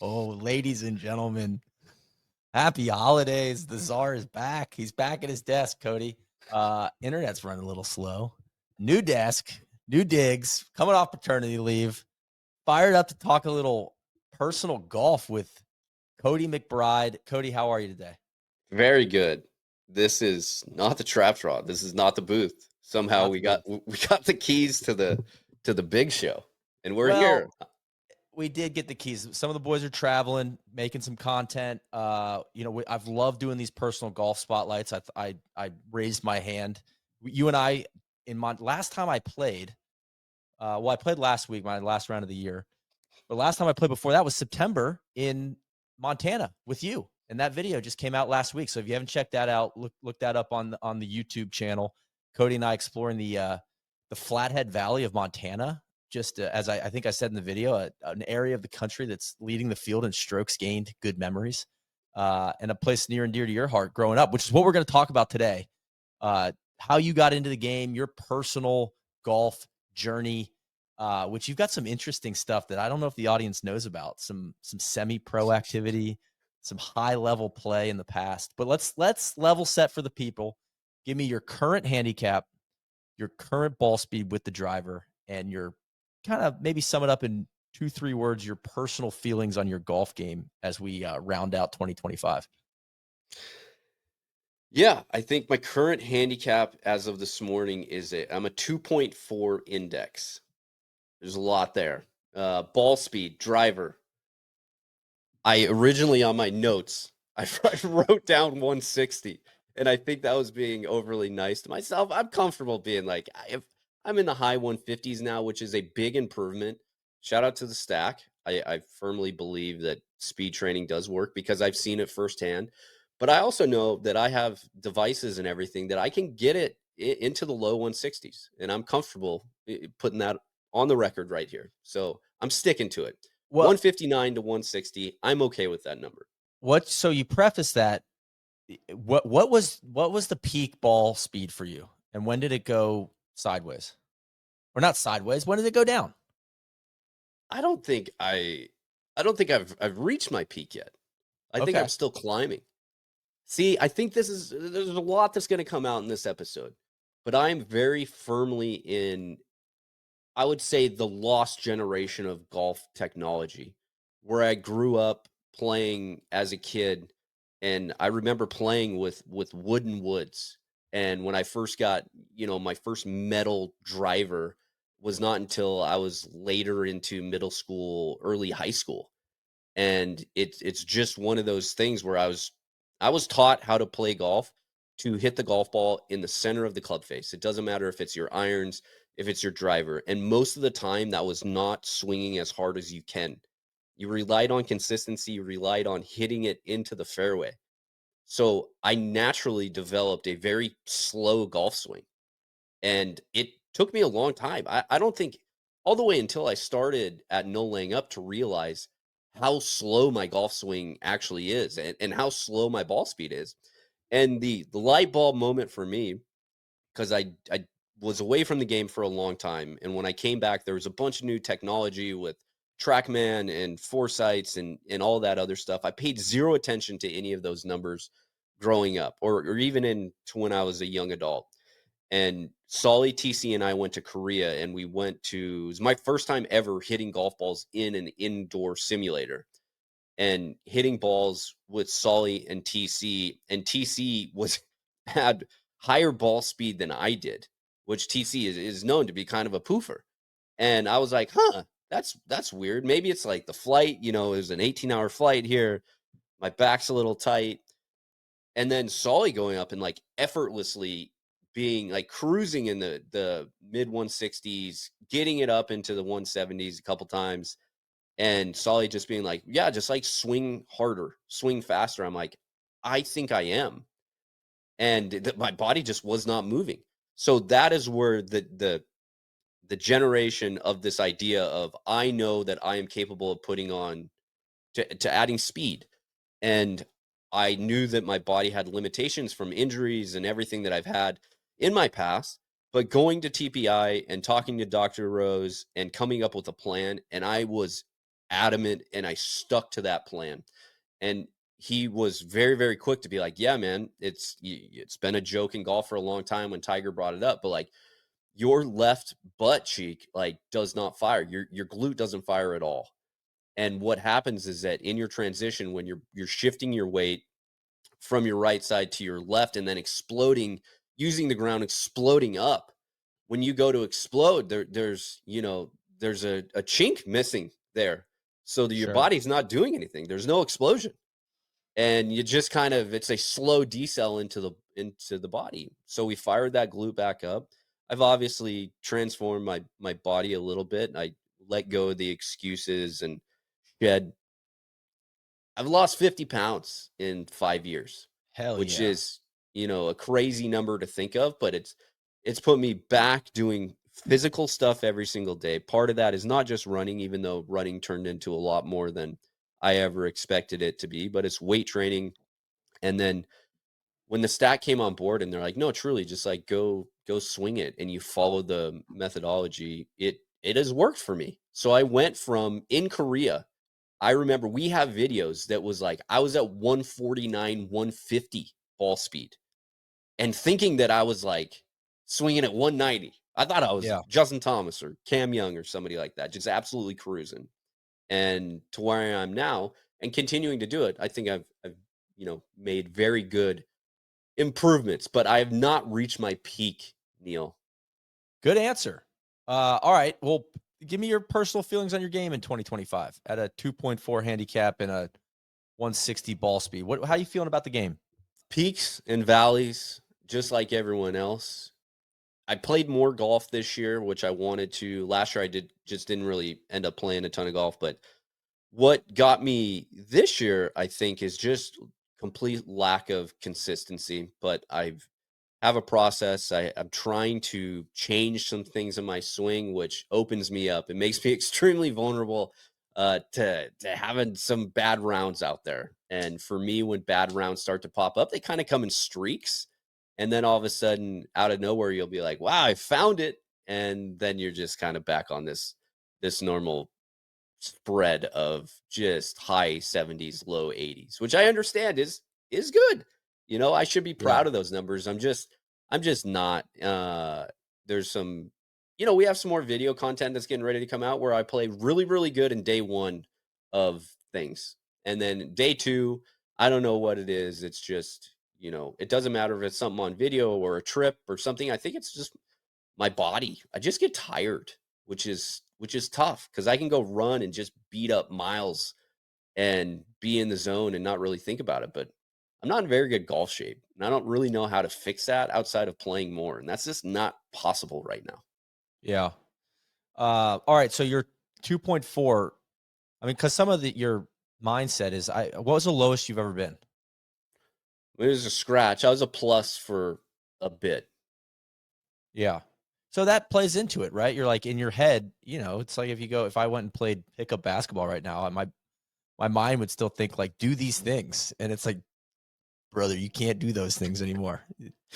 Ladies and gentlemen, happy holidays. The czar is back. He's back at his desk, Cody. Internet's running a little slow. New desk, new digs, coming off paternity leave. Fired up to talk a little personal golf with Cody McBride. Cody, how are you today? Very good. This is not the trap draw. This is not the booth. Somehow Not we the got booth. we got the keys to the big show, and we're Well, here. we did get the keys. Some of the boys are traveling, making some content. I've loved doing these personal golf spotlights. I raised my hand. You and I, in my last time I played, I played last week, my last round of the year. But last time I played before that was September in Montana with you, and that video just came out last week. So if you haven't checked that out, look that up on the YouTube channel. Cody and I exploring the Flathead Valley of Montana. Just as I think I said in the video, an area of the country that's leading the field in strokes gained, good memories, and a place near and dear to your heart growing up, which is what we're going to talk about today. How you got into the game, your personal golf journey, which you've got some interesting stuff that I don't know if the audience knows about. Some semi-pro activity, some high-level play in the past. But let's level set for the people. Give me your current handicap, your current ball speed with the driver, and your kind of maybe sum it up in 2-3 words, your personal feelings on your golf game as we round out 2025. Yeah, I think my current handicap as of this morning I'm a 2.4 index. There's a lot there. Ball speed, driver. I originally on my notes, I wrote down 160, and I think that was being overly nice to myself. I'm comfortable being like, if I'm in the high 150s now, which is a big improvement. Shout out to the stack. I firmly believe that speed training does work because I've seen it firsthand. But I also know that I have devices and everything that I can get it into the low 160s, and I'm comfortable putting that on the record right here. So I'm sticking to it. What 159 to 160, I'm okay with that number. so you preface that what was the peak ball speed for you? And when did it go sideways? Or not sideways, when did it go down? I don't think I've reached my peak yet. I think I'm Okay. still climbing. See, I think there's a lot that's going to come out in this episode, but I'm very firmly in, I would say, the lost generation of golf technology, where I grew up playing as a kid, and I remember playing with wooden woods. And when I first got, my first metal driver was not until I was later into middle school, early high school. And it's just one of those things where I was taught how to play golf, to hit the golf ball in the center of the club face. It doesn't matter if it's your irons, if it's your driver. And most of the time, that was not swinging as hard as you can. You relied on consistency, you relied on hitting it into the fairway. So I naturally developed a very slow golf swing. And it took me a long time. I don't think all the way until I started at no laying up to realize how slow my golf swing actually is, and how slow my ball speed is. And the light bulb moment for me, because I was away from the game for a long time, and when I came back, there was a bunch of new technology with TrackMan and Foresights and all that other stuff. I paid zero attention to any of those numbers growing up, or even into when I was a young adult. And Solly, TC, and I went to Korea, and it was my first time ever hitting golf balls in an indoor simulator, and hitting balls with Solly and TC. And TC had higher ball speed than I did, which TC is known to be kind of a poofer. And I was like, huh, that's weird. Maybe it's like the flight, it was an 18-hour flight here. My back's a little tight. And then Solly going up and like effortlessly being like cruising in the mid 160s, getting it up into the 170s a couple times, and Solly just being like, yeah, just like swing harder, swing faster. I'm like, I think I am. And my body just was not moving. So that is where the generation of this idea of, I know that I am capable of putting on to adding speed. And I knew that my body had limitations from injuries and everything that I've had in my past. But going to TPI and talking to Dr. Rose and coming up with a plan, and I was adamant and I stuck to that plan. And he was very, very quick to be like, yeah, man, it's been a joke in golf for a long time when Tiger brought it up, but like your left butt cheek like does not fire. Your glute doesn't fire at all. And what happens is that in your transition, when you're shifting your weight from your right side to your left and then exploding, using the ground, exploding up, when you go to explode, there's a chink missing there. So that your Sure. body's not doing anything. There's no explosion. And you just kind of it's a slow decel into the body. So we fired that glute back up. I've obviously transformed my body a little bit. I let go of the excuses and shed. I've lost 50 pounds in 5 years, Hell which yeah. is, a crazy number to think of, but it's put me back doing physical stuff every single day. Part of that is not just running, even though running turned into a lot more than I ever expected it to be, but it's weight training. And then when the stat came on board and they're like, no, truly, just like go swing it, and you follow the methodology, it has worked for me. So I went from in Korea, I remember we have videos that was like I was at 149, 150 ball speed and thinking that I was like swinging at 190. I thought I was Yeah. Justin Thomas or Cam Young or somebody like that, just absolutely cruising. And to where I am now and continuing to do it, I think I've made very good improvements, but I have not reached my peak, Neil. Good answer. All right. Well, give me your personal feelings on your game in 2025 at a 2.4 handicap and a 160 ball speed. How are you feeling about the game? Peaks and valleys, just like everyone else. I played more golf this year, which I wanted to. Last year I didn't really end up playing a ton of golf, but what got me this year, I think, is just complete lack of consistency. But I've have a process. I'm trying to change some things in my swing, which opens me up. It makes me extremely vulnerable to having some bad rounds out there. And for me, when bad rounds start to pop up, they kind of come in streaks. And then all of a sudden, out of nowhere, you'll be like, "Wow, I found it!" And then you're just kind of back on this normal spread of just high 70s, low 80s, which I understand is good. I should be Yeah. proud of those numbers. I'm just not. There's some, we have some more video content that's getting ready to come out where I play really, really good in day one of things. And then day two, I don't know what it is. It's just, it doesn't matter if it's something on video or a trip or something. I think it's just my body. I just get tired, which is tough because I can go run and just beat up miles and be in the zone and not really think about it. But I'm not in very good golf shape, and I don't really know how to fix that outside of playing more, and that's just not possible right now. Yeah. All right. So you're 2.4. I mean, because some of your mindset is, what was the lowest you've ever been? It was a scratch. I was a plus for a bit. Yeah. So that plays into it, right? You're like in your head, it's like if I went and played pickup basketball right now, my mind would still think like, do these things. And it's like, brother, you can't do those things anymore.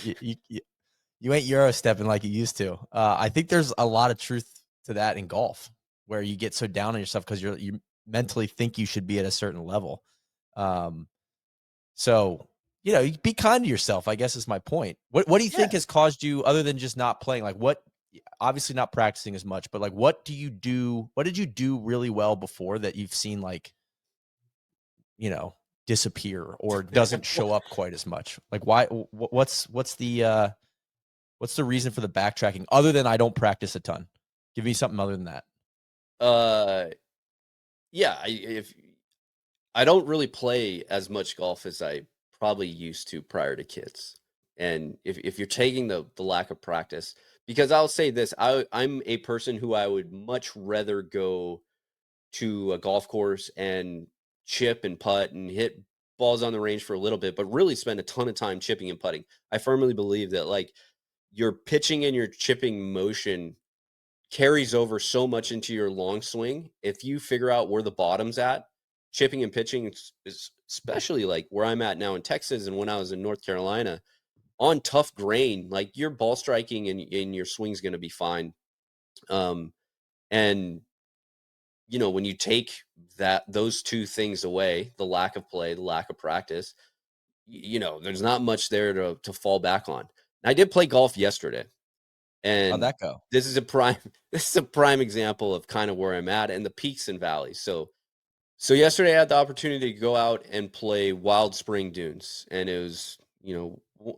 You ain't Euro stepping like you used to. I think there's a lot of truth to that in golf, where you get so down on yourself because you mentally think you should be at a certain level. Um, so you be kind to yourself, I guess is my point. What do you think Yeah. has caused you, other than just not playing? Like what? Obviously not practicing as much, but like what do you do? What did you do really well before that you've seen like you know disappear or doesn't show up quite as much? Like why? What's the reason for the backtracking other than I don't practice a ton? Give me something other than that. uh, yeah. If I don't really play as much golf as I probably used to prior to kids. And if you're taking the lack of practice, because I'll say this, I'm a person who I would much rather go to a golf course and chip and putt and hit balls on the range for a little bit, but really spend a ton of time chipping and putting. I firmly believe that like your pitching and your chipping motion carries over so much into your long swing. If you figure out where the bottom's at, chipping and pitching is especially like where I'm at now in Texas and when I was in North Carolina on tough grain, like your ball striking and your swing's going to be fine. And when you take those two things away, the lack of play, the lack of practice, there's not much there to fall back on. I did play golf yesterday, How'd and that go? this is a prime this is a prime example of kind of where I'm at and the peaks and valleys. So yesterday I had the opportunity to go out and play Wild Spring Dunes, and it was,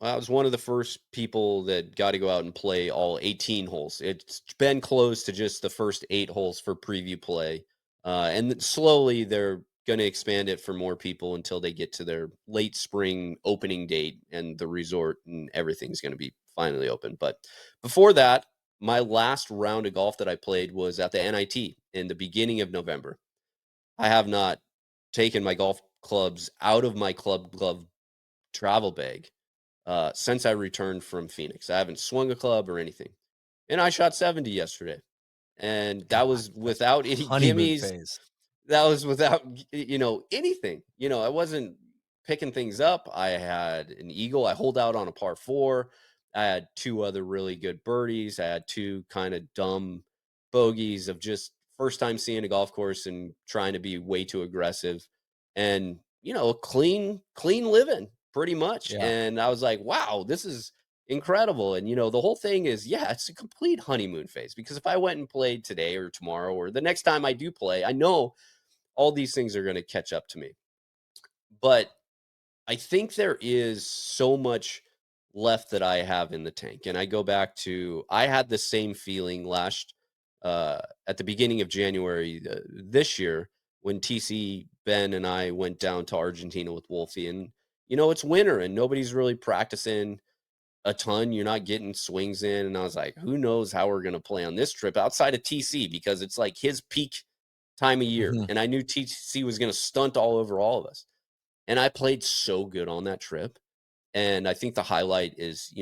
I was one of the first people that got to go out and play all 18 holes. It's been closed to just the first 8 holes for preview play, and then slowly they're going to expand it for more people until they get to their late spring opening date, and the resort and everything's going to be finally open. But before that, my last round of golf that I played was at the NIT in the beginning of November. I have not taken my golf clubs out of my club glove travel bag since I returned from Phoenix. I haven't swung a club or anything. And I shot 70 yesterday. And God, that was that's without any honeymoon gimmies. phase. That was without, anything. I wasn't picking things up. I had an eagle. I holed out on a par 4. I had 2 other really good birdies. I had 2 kind of dumb bogeys of just first time seeing a golf course and trying to be way too aggressive, and, clean living pretty much. Yeah. And I was like, wow, this is incredible. And, the whole thing is, yeah, it's a complete honeymoon phase, because if I went and played today or tomorrow or the next time I do play, I know all these things are going to catch up to me. But I think there is so much left that I have in the tank. And I go back to, I had the same feeling at the beginning of January this year, when TC, Ben, and I went down to Argentina with Wolfie. And, it's winter and nobody's really practicing a ton. You're not getting swings in. And I was like, who knows how we're going to play on this trip outside of TC, because it's like his peak time of year. Mhm. And I knew TC was going to stunt all over all of us. And I played so good on that trip. And I think the highlight is,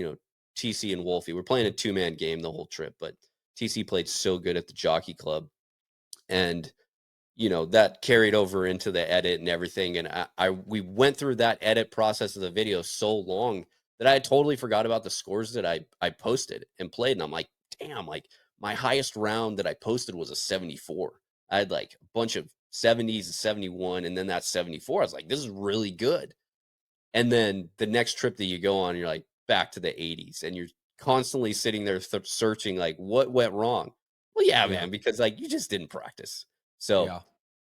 TC and Wolfie. We're playing a 2-man game the whole trip, but TC played so good at the Jockey Club. And, that carried over into the edit and everything. And we went through that edit process of the video so long that I had totally forgot about the scores that I posted and played. And I'm like, damn, like my highest round that I posted was a 74. I had like a bunch of 70s, 71, and then that 74. I was like, this is really good. And then the next trip that you go on, you're like back to the 80s, and you're constantly sitting there searching, like, what went wrong? Well, yeah, Yeah. man, because like you just didn't practice. So Yeah.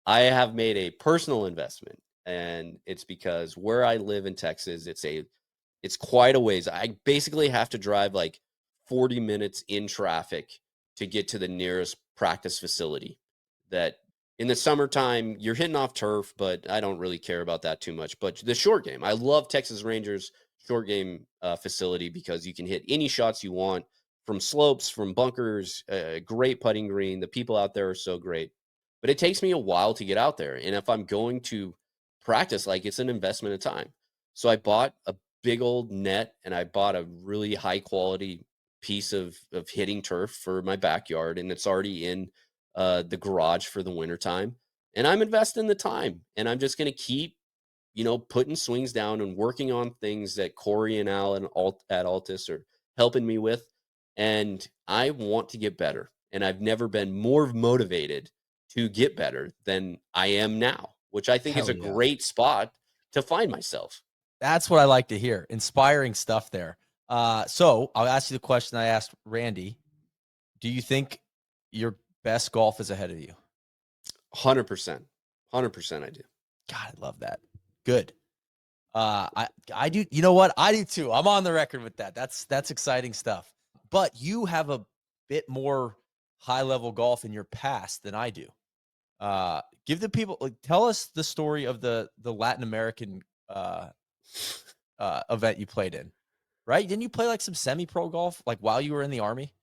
I have made a personal investment, and it's because where I live in Texas, it's quite a ways. I basically have to drive like 40 minutes in traffic to get to the nearest practice facility. That in the summertime, you're hitting off turf, but I don't really care about that too much. But the short game, I love Texas Rangers short game facility, because you can hit any shots you want from slopes, from bunkers, great putting green. The people out there are so great, but it takes me a while to get out there. And if I'm going to practice, like, it's an investment of time. So I bought a big old net, and I bought a really high quality piece of hitting turf for my backyard, and it's already in the garage for the wintertime. And I'm investing the time, and I'm just going to keep, putting swings down and working on things that Corey and Alan at Altus are helping me with. And I want to get better. And I've never been more motivated to get better than I am now, which I think is Hell a yeah. great spot to find myself. That's what I like to hear. Inspiring stuff there. So I'll ask you the question I asked Randy. Do you think your best golf is ahead of you? 100%. 100% I do. God, I love that. Good. I do. You know what? I do too. I'm on the record with that. That's exciting stuff. But you have a bit more high level golf in your past than I do. Give the people, like, tell us the story of the Latin American event you played in. Right? Didn't you play like some semi pro golf like while you were in the army?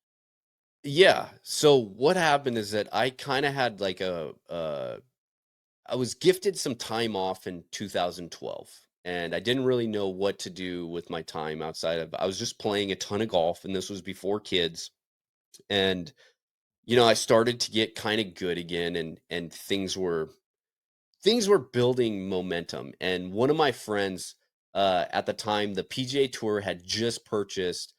Yeah. So what happened is that I kind of had like I was gifted some time off in 2012, and I didn't really know what to do with my time outside of, I was just playing a ton of golf, and this was before kids. And I started to get kind of good again, and things were building momentum. And one of my friends, at the time, the PGA Tour had just purchased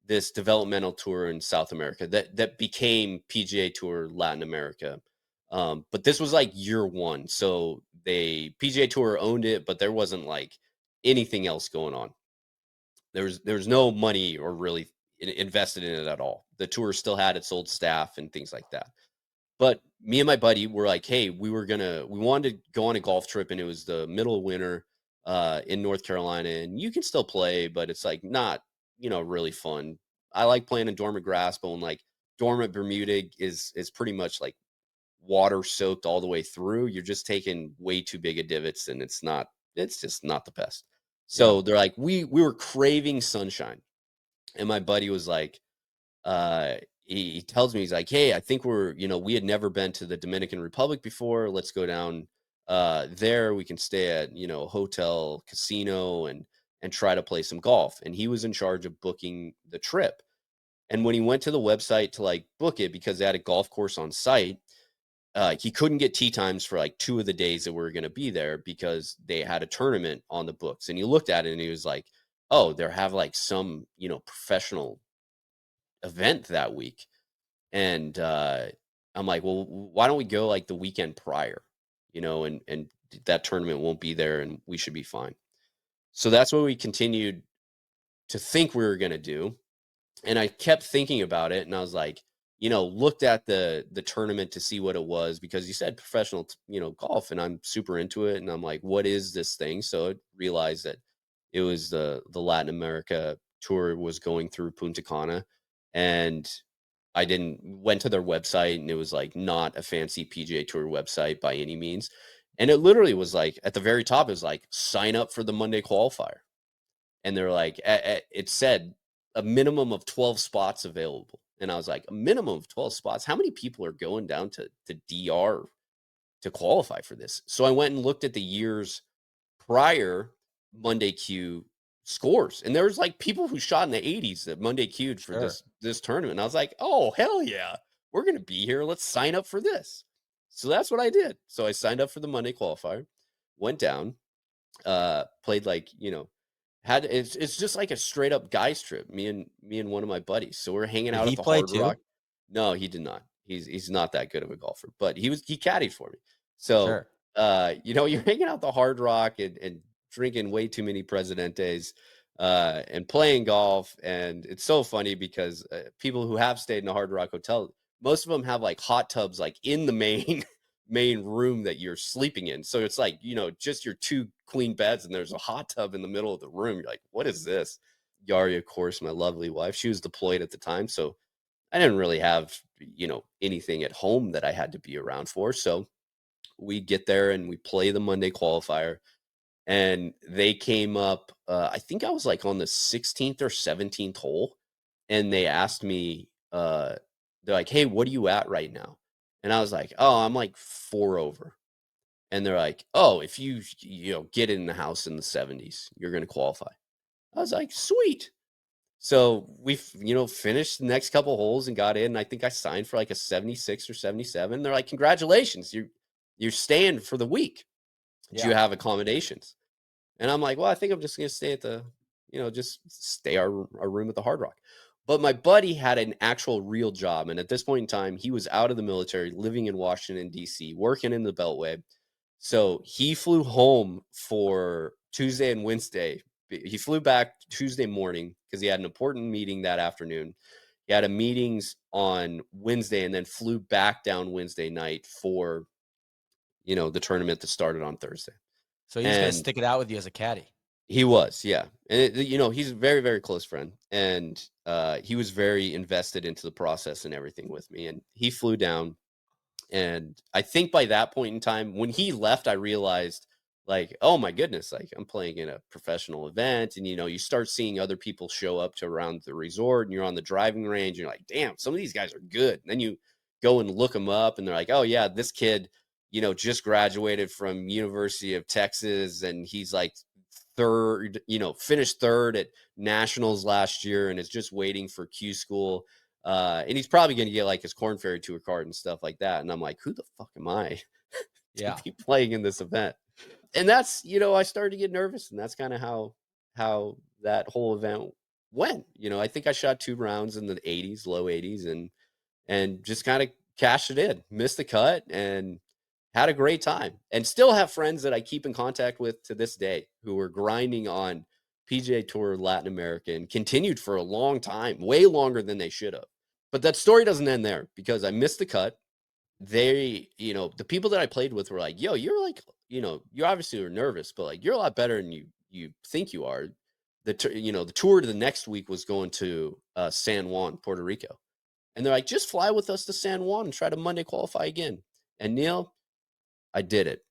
this developmental tour in South America that became PGA Tour Latin America. But this was like year one. So they PGA Tour owned it, but there wasn't like anything else going on. There was no money or really invested in it at all. The tour still had its old staff and things like that. But me and my buddy were like, hey, we wanted to go on a golf trip, and it was the middle of winter in North Carolina, and you can still play, but it's like not, really fun. I like playing in dormant grass, but when like dormant Bermuda is pretty much like water soaked all the way through, you're just taking way too big of divots, and it's just not the best. Yeah. So they're like, we were craving sunshine. And my buddy was like, he tells me, he's like, hey, I think we had never been to the Dominican Republic before. Let's go down there. We can stay at, a hotel casino and try to play some golf. And he was in charge of booking the trip. And when he went to the website to like book it, because they had a golf course on site, he couldn't get tee times for like 2 of the days that we were going to be there because they had a tournament on the books. And he looked at it and he was like, oh, they have like some, professional event that week. And I'm like, well, why don't we go like the weekend prior, and that tournament won't be there and we should be fine. So that's what we continued to think we were going to do. And I kept thinking about it, and I was like, looked at the tournament to see what it was, because you said professional, golf, and I'm super into it. And I'm like, what is this thing? So I realized that it was the Latin America tour was going through Punta Cana, and I didn't went to their website, and it was like not a fancy PGA Tour website by any means. And it literally was like at the very top, it was like sign up for the Monday qualifier. And they're like, it said a minimum of 12 spots available. And I was like, a minimum of 12 spots. How many people are going down to DR to qualify for this? So I went and looked at the years prior Monday Q scores. And there was like people who shot in the 80s that Monday Q'd for Sure. this tournament. And I was like, oh, hell yeah. We're going to be here. Let's sign up for this. So that's what I did. So I signed up for the Monday qualifier, went down, played like, had it's just like a straight up guys trip. Me and one of my buddies. So we're hanging Did out he at the play Hard too? Rock. No, he did not. He's not that good of a golfer, but he caddied for me. So Sure. you're hanging out the Hard Rock and drinking way too many Presidentes and playing golf. And it's so funny because people who have stayed in a Hard Rock hotel, most of them have like hot tubs like in the main main room that you're sleeping in. So it's like, just your 2 queen beds and there's a hot tub in the middle of the room. You're like, what is this? Yari, of course, my lovely wife, she was deployed at the time. So I didn't really have, anything at home that I had to be around for. So we get there and we play the Monday qualifier. And they came up, I think I was like on the 16th or 17th hole. And they asked me, they're like, hey, what are you at right now? And I was like, oh, I'm like 4 over. And they're like, oh, if you get in the house in the 70s, you're going to qualify. I was like, sweet. So we, finished the next couple holes and got in. And I think I signed for like a 76 or 77. They're like, congratulations, you're staying for the week. Do Yeah. you have accommodations? And I'm like, well, I think I'm just going to stay at just stay our room at the Hard Rock. But my buddy had an actual real job. And at this point in time, he was out of the military, living in Washington, D.C., working in the Beltway. So he flew home for Tuesday and Wednesday. He flew back Tuesday morning because he had an important meeting that afternoon. He had a meetings on Wednesday and then flew back down Wednesday night for, the tournament that started on Thursday. So he was gonna And stick it out with you as a caddy. he was, yeah. And he's a very, very close friend. And he was very invested into the process and everything with me. And he flew down. And I think by that point in time, when he left, I realized, like, oh my goodness, like I'm playing in a professional event. And, you start seeing other people show up to around the resort and you're on the driving range. And you're like, damn, some of these guys are good. And then you go and look them up and they're like, oh yeah, this kid, just graduated from University of Texas. And he's like third, finished third at nationals last year and is just waiting for Q school. And he's probably going to get like his Corn Ferry Tour card and stuff like that. And I'm like, who the fuck am I to Yeah. be playing in this event? And that's, I started to get nervous, and that's kind of how that whole event went. I think I shot 2 rounds in the 80s, low 80s, and just kind of cashed it in, missed the cut, and had a great time. And still have friends that I keep in contact with to this day who are grinding on PGA Tour Latin America and continued for a long time, way longer than they should have. But that story doesn't end there because I missed the cut. They, the people that I played with were like, "Yo, you're like, you obviously were nervous, but like you're a lot better than you think you are." The tour to the next week was going to San Juan, Puerto Rico, and they're like, "Just fly with us to San Juan and try to Monday qualify again." And Neil, I did it.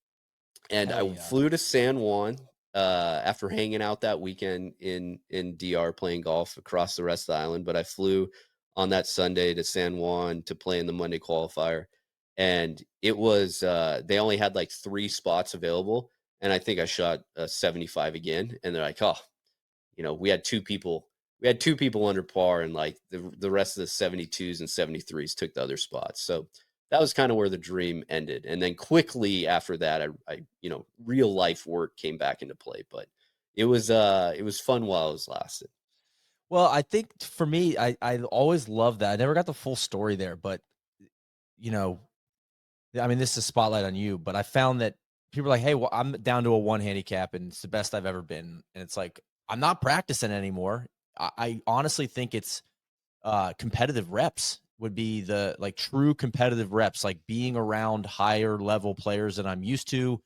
And Hell I yeah. flew to San Juan, after hanging out that weekend in DR playing golf across the rest of the island, but I flew on that Sunday to San Juan to play in the Monday qualifier, and it was, they only had, like, 3 spots available, and I think I shot a 75 again, and they're like, "Oh, we had two people under par, and like the rest of the 72s and 73s took the other spots." So that was kind of where the dream ended. And then quickly after that, I real life work came back into play. But it was fun while it was lasted. Well, I think for me, I always loved that. I never got the full story there, but you know, I mean, this is a spotlight on you, but I found that people are like, "Hey, well, I'm down to a 1 handicap and it's the best I've ever been." And it's like, I'm not practicing anymore. I honestly think it's competitive reps would be the like true competitive reps, like being around higher level players than I'm used to,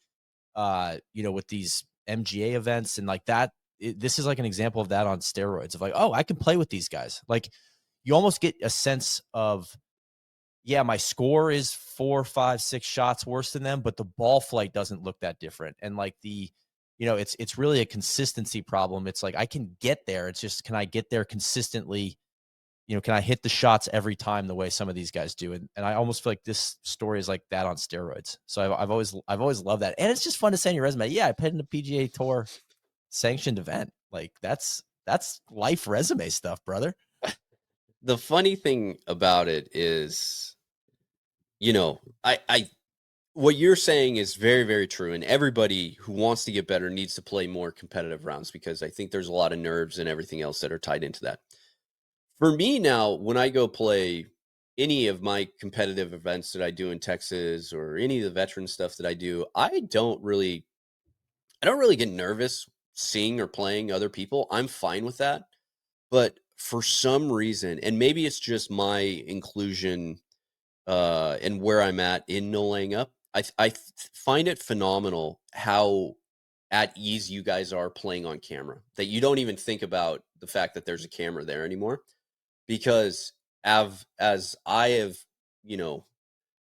with these MGA events and like that. This is like an example of that on steroids of like, oh, I can play with these guys. Like you almost get a sense of, yeah, my score is 4, 5, 6 shots worse than them, but the ball flight doesn't look that different. And like it's really a consistency problem. It's like I can get there. It's just, can I get there consistently? Can I hit the shots every time the way some of these guys do? And I almost feel like this story is like that on steroids. So I've always loved that. And it's just fun to say in your resume, yeah, I played in a PGA Tour sanctioned event. Like that's life resume stuff, brother. The funny thing about it is, I what you're saying is very, very true. And everybody who wants to get better needs to play more competitive rounds because I think there's a lot of nerves and everything else that are tied into that. For me now, when I go play any of my competitive events that I do in Texas or any of the veteran stuff that I do, I don't really get nervous seeing or playing other people. I'm fine with that. But for some reason, and maybe it's just my inclusion and where I'm at in no laying up, find it phenomenal how at ease you guys are playing on camera. That you don't even think about the fact that there's a camera there anymore because as I have, you know,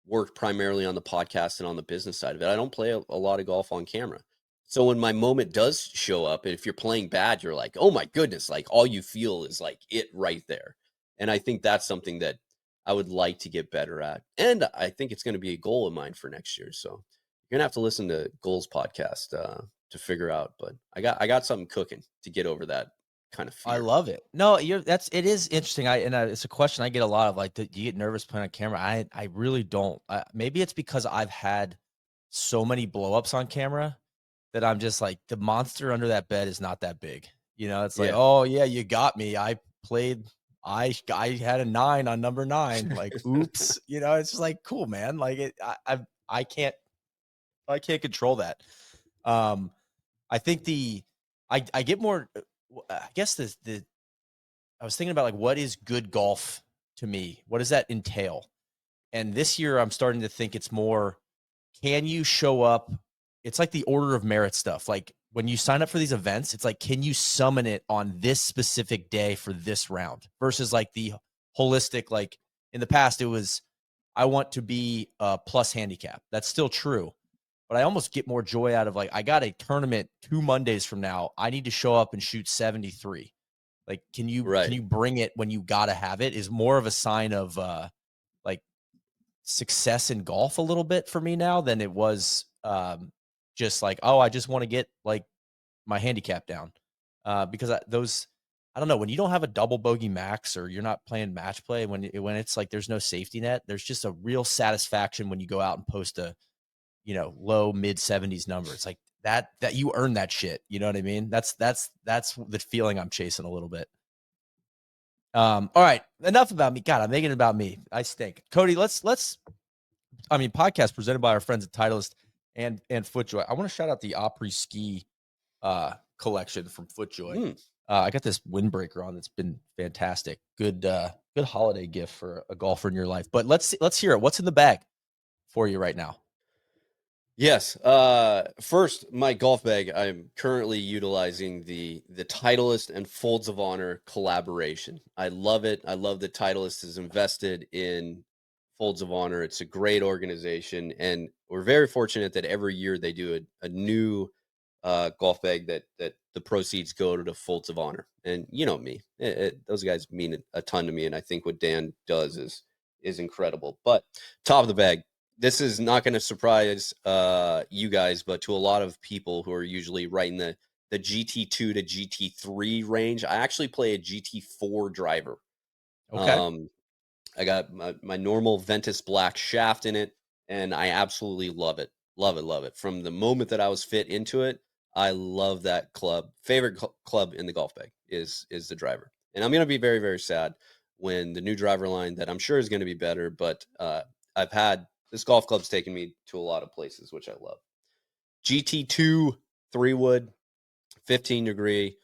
worked primarily on the podcast and on the business side of it, I don't play a lot of golf on camera. So when my moment does show up, and if you're playing bad, you're like, oh my goodness, like all you feel is like it right there. And I think that's something that I would like to get better at. And I think it's going to be a goal of mine for next year. So you're gonna have to listen to Goals podcast to figure out. But I got something cooking to get over that kind of I fear. love it. No, it is interesting. It's a question I get a lot of like, do you get nervous playing on camera? I really don't. Maybe it's because I've had so many blowups on camera that I'm just like, the monster under that bed is not that big. It's like, Yeah. oh yeah, you got me. I had a 9 on number 9. Like, oops. It's just like, cool, man. Like I can't control that. Um, I think I get more. I guess the I was thinking about like what is good golf to me? What does that entail? And this year I'm starting to think it's more, can you show up? It's like the order of merit stuff. Like when you sign up for these events, it's like, can you summon it on this specific day for this round versus like the holistic, like in the past, it was, I want to be a plus handicap. That's still true. But I almost get more joy out of like, I got a tournament 2 Mondays from now. I need to show up and shoot 73. Like, can Right. you bring it when you gotta have it is more of a sign of like success in golf a little bit for me now than it was just like, oh, I just want to get like my handicap down. Because I don't know, when you don't have a double bogey max or you're not playing match play, when it's like there's no safety net, there's just a real satisfaction when you go out and post a, low mid 70s number. It's like that you earn that shit. You know what I mean? That's the feeling I'm chasing a little bit. All right, enough about me. God, I'm making it about me. I stink. Cody, podcast presented by our friends at Titleist and FootJoy. I want to shout out the Opry ski collection from FootJoy. Mm. I got this windbreaker on that's been fantastic. Good holiday gift for a golfer in your life. But let's hear it. What's in the bag for you right now? Yes. First, my golf bag. I'm currently utilizing the Titleist and Folds of Honor collaboration. I love it. I love that Titleist is invested in Folds of Honor. It's a great organization, and we're very fortunate that every year they do a new golf bag that the proceeds go to the Folds of Honor. And you know me, those guys mean a ton to me, and I think what Dan does is incredible. But top of the bag, this is not going to surprise you guys, but to a lot of people who are usually right in the GT2 to GT3 range, I actually play a GT4 driver. Okay. I got my normal Ventus black shaft in it, and I absolutely love it. Love it, love it. From the moment that I was fit into it, I love that club. Favorite club in the golf bag is the driver. And I'm going to be very, very sad when the new driver line that I'm sure is going to be better, but I've had this golf club's taken me to a lot of places, which I love. GT2 3 wood, 15 degree,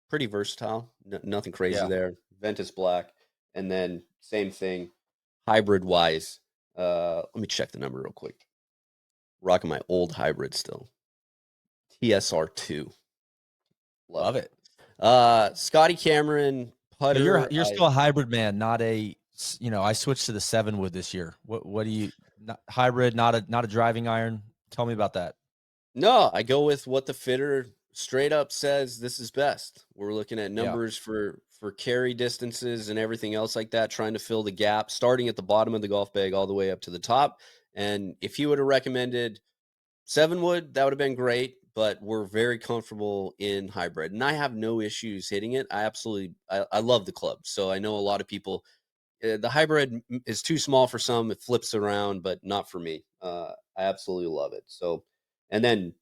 pretty versatile. Nothing crazy Yeah. there. Ventus black, and then same thing, hybrid wise. Let me check the number real quick. Rocking my old hybrid still. TSR2. Love it. Scotty Cameron So putter. you're still a hybrid man, not a I switched to the 7 wood this year. What do you hybrid, not a driving iron? Tell me about that. No, I go with what the fitter straight up says this is best. We're looking at Yeah. numbers for carry distances and everything else like that, trying to fill the gap, starting at the bottom of the golf bag all the way up to the top. And if he would have recommended 7 wood, that would have been great, but we're very comfortable in hybrid. And I have no issues hitting it. I love the club. So I know a lot of people, the hybrid is too small for some. It flips around, but not for me. I absolutely love it. So, and then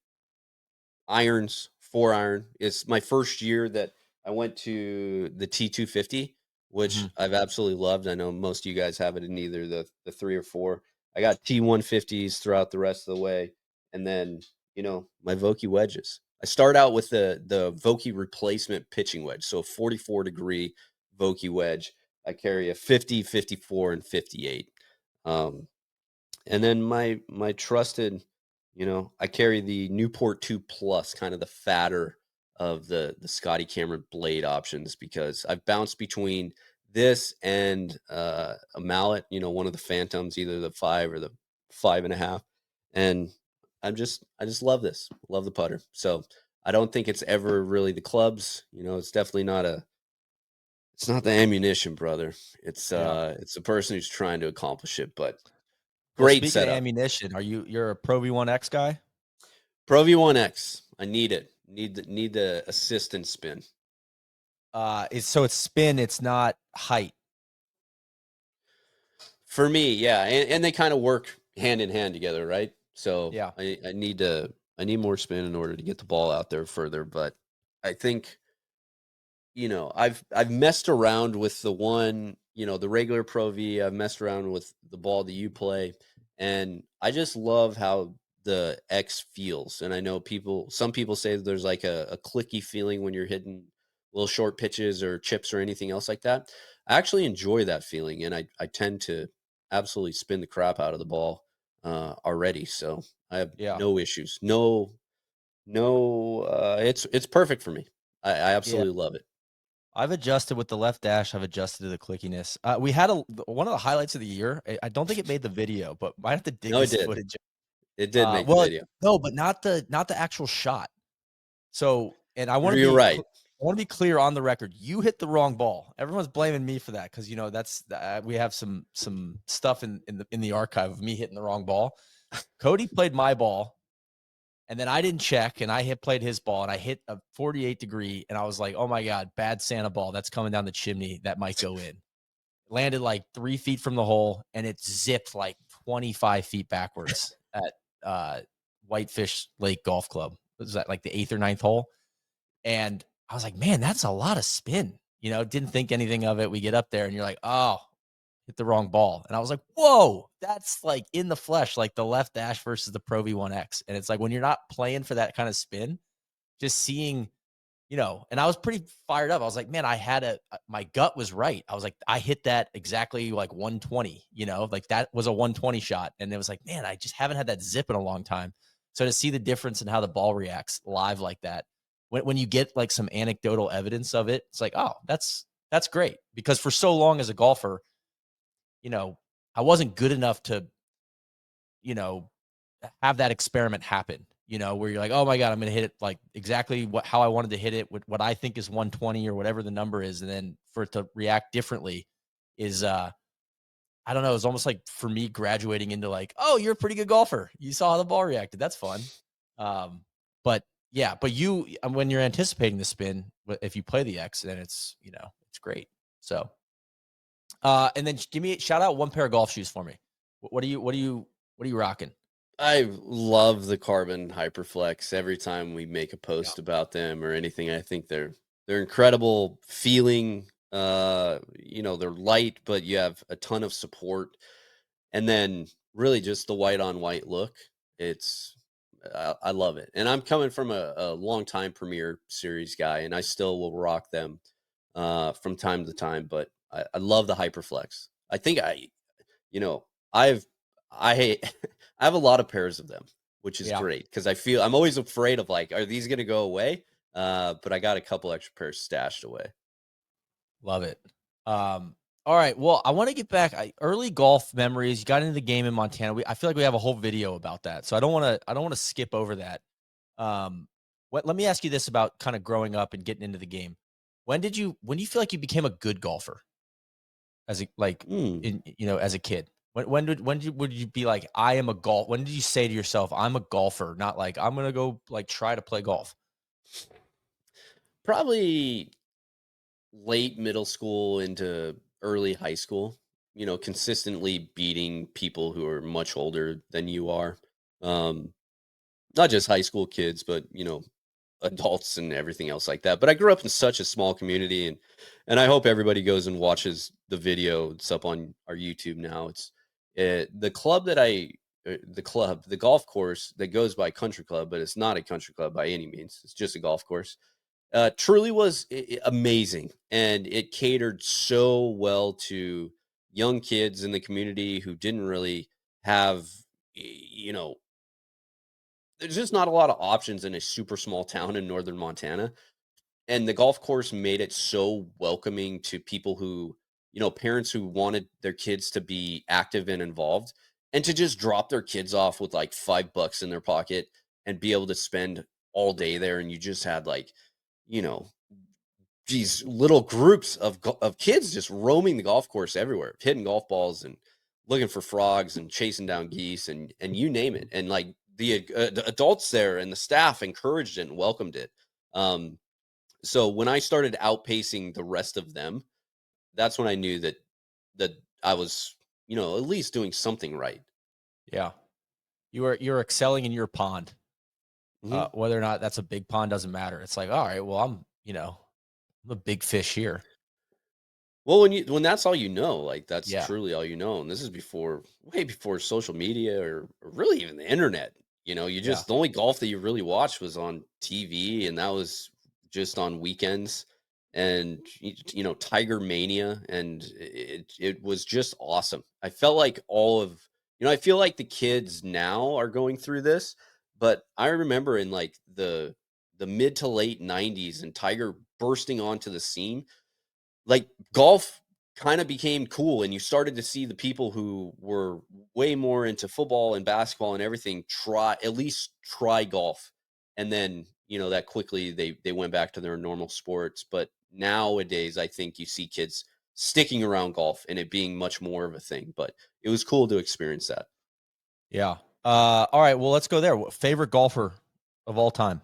irons, 4-iron. It's my first year that I went to the T250, which Mhm. I've absolutely loved. I know most of you guys have it in either the 3 or 4. I got T150s throughout the rest of the way, and then my Vokey wedges. I start out with the Vokey replacement pitching wedge, so a 44-degree Vokey wedge. I carry a 50, 54, and 58. And then my trusted, I carry the Newport 2 Plus, kind of the fatter of the Scotty Cameron blade options, because I've bounced between this and a mallet, one of the Phantoms, either the 5 or the 5.5. And I just love this. Love the putter. So I don't think it's ever really the clubs. It's definitely it's not the ammunition, brother. Yeah. It's the person who's trying to accomplish it. But Well, great speaking of setup. ammunition, you're a Pro V1X guy? Pro V1X. I need it. Need the assist and spin. It's spin, it's not height. For me, yeah. And they kind of work hand in hand together, right? So Yeah. I need more spin in order to get the ball out there further. But I think, I've messed around with the one, the regular Pro V. I've messed around with the ball that you play, and I just love how the X feels. And I know some people say that there's like a clicky feeling when you're hitting little short pitches or chips or anything else like that. I actually enjoy that feeling, and I tend to absolutely spin the crap out of the ball already. So I have Yeah. no issues. No, it's perfect for me. I Yeah. absolutely love it. I've adjusted with the left dash. I've adjusted to the clickiness. We had one of the highlights of the year. I don't think it made the video, but might have to dig No, it this did. footage. It did make the Well, video. no, but not the actual shot. So, and You're right. I want to be clear on the record. You hit the wrong ball. Everyone's blaming me for that because we have some stuff in the archive of me hitting the wrong ball. Cody played my ball, and then I didn't check, and played his ball, and I hit a 48-degree, and I was like, oh my god, bad Santa ball that's coming down the chimney that might go in. Landed like 3 feet from the hole, and it zipped like 25 feet backwards at Whitefish Lake Golf Club. Was that like the 8th or 9th hole? And I was like, man, that's a lot of spin. didn't think anything of it. We get up there and you're like, oh, hit the wrong ball. And I was like, whoa, that's like in the flesh, like the left dash versus the Pro V1X. And it's like when you're not playing for that kind of spin, just seeing, and I was pretty fired up. I was like, man, my gut was right. I was like, I hit that exactly like 120, like that was a 120 shot. And it was like, man, I just haven't had that zip in a long time. So to see the difference in how the ball reacts live like that, when you get like some anecdotal evidence of it, it's like, oh, that's great. Because for so long as a golfer, I wasn't good enough to, you know, have that experiment happen, where you're like, oh my God, I'm going to hit it like exactly how I wanted to hit it with what I think is 120 or whatever the number is. And then for it to react differently is, I don't know. It's almost like for me graduating into like, oh, you're a pretty good golfer. You saw how the ball reacted. That's fun. Um, but yeah, but when you're anticipating the spin, if you play the X, then it's great. So, and then shout out one pair of golf shoes for me. What are you rocking? I love the Carbon Hyperflex. Every time we make a Yeah. post about them or anything, I think they're incredible feeling. They're light, but you have a ton of support. And then really just the white on white look. It's I love it. And I'm coming from a long time Premier Series guy, and I still will rock them from time to time. But I love the Hyperflex. I think you know, I've I I have a lot of pairs of them, which is Yeah. great because I feel I'm always afraid of like, are these gonna go away? But I got a couple extra pairs stashed away. Love it. All right. Well, I want to get back. Early golf memories. You got into the game in Montana. I feel like we have a whole video about that, so I don't want to. I don't want to skip over that. Um, let me ask you this about kind of growing up and getting into the game. When do you feel like you became a good golfer as a like Hmm. as a kid? Would you be like, I am a golf? When did you say to yourself, I'm a golfer, not like I'm gonna go like try to play golf? Probably late middle school into early high school, consistently beating people who are much older than you are. Um, Not just high school kids, but adults and everything else like that. But I grew up in such a small community, and I hope everybody goes and watches the video. It's up on our YouTube now. It's the club that the golf course that goes by country club, but it's not a country club by any means. It's just a golf course. Truly was amazing, and it catered so well to young kids in the community who didn't really have, you know, there's just not a lot of options in a super small town in northern Montana. And the golf course made it so welcoming to people who, parents who wanted their kids to be active and involved and to just drop their kids off with like $5 in their pocket and be able to spend all day there. And you just had like, you know, these little groups of kids just roaming the golf course everywhere, hitting golf balls and looking for frogs and chasing down geese and you name it. And like the adults there and the staff encouraged it and welcomed it. So when I started outpacing the rest of them, that's when I knew that I was, at least doing something right. Yeah, you're excelling in your pond. Mhm. Whether or not that's a big pond doesn't matter. It's like, all right, well, I'm a big fish here. Well, when that's all like that's Yeah, truly all and this is way before social media or really even the internet. You yeah, just the only golf that you really watched was on TV, and that was just on weekends. And Tiger Mania, and it was just awesome. I felt like I feel like the kids now are going through this, but I remember in like the mid to late '90s and Tiger bursting onto the scene, like golf kind of became cool, and you started to see the people who were way more into football and basketball and everything try golf. And then that quickly they went back to their normal sports. But nowadays I think you see kids sticking around golf and it being much more of a thing. But it was cool to experience that. yeah. All right, well, let's go there. Favorite golfer of all time?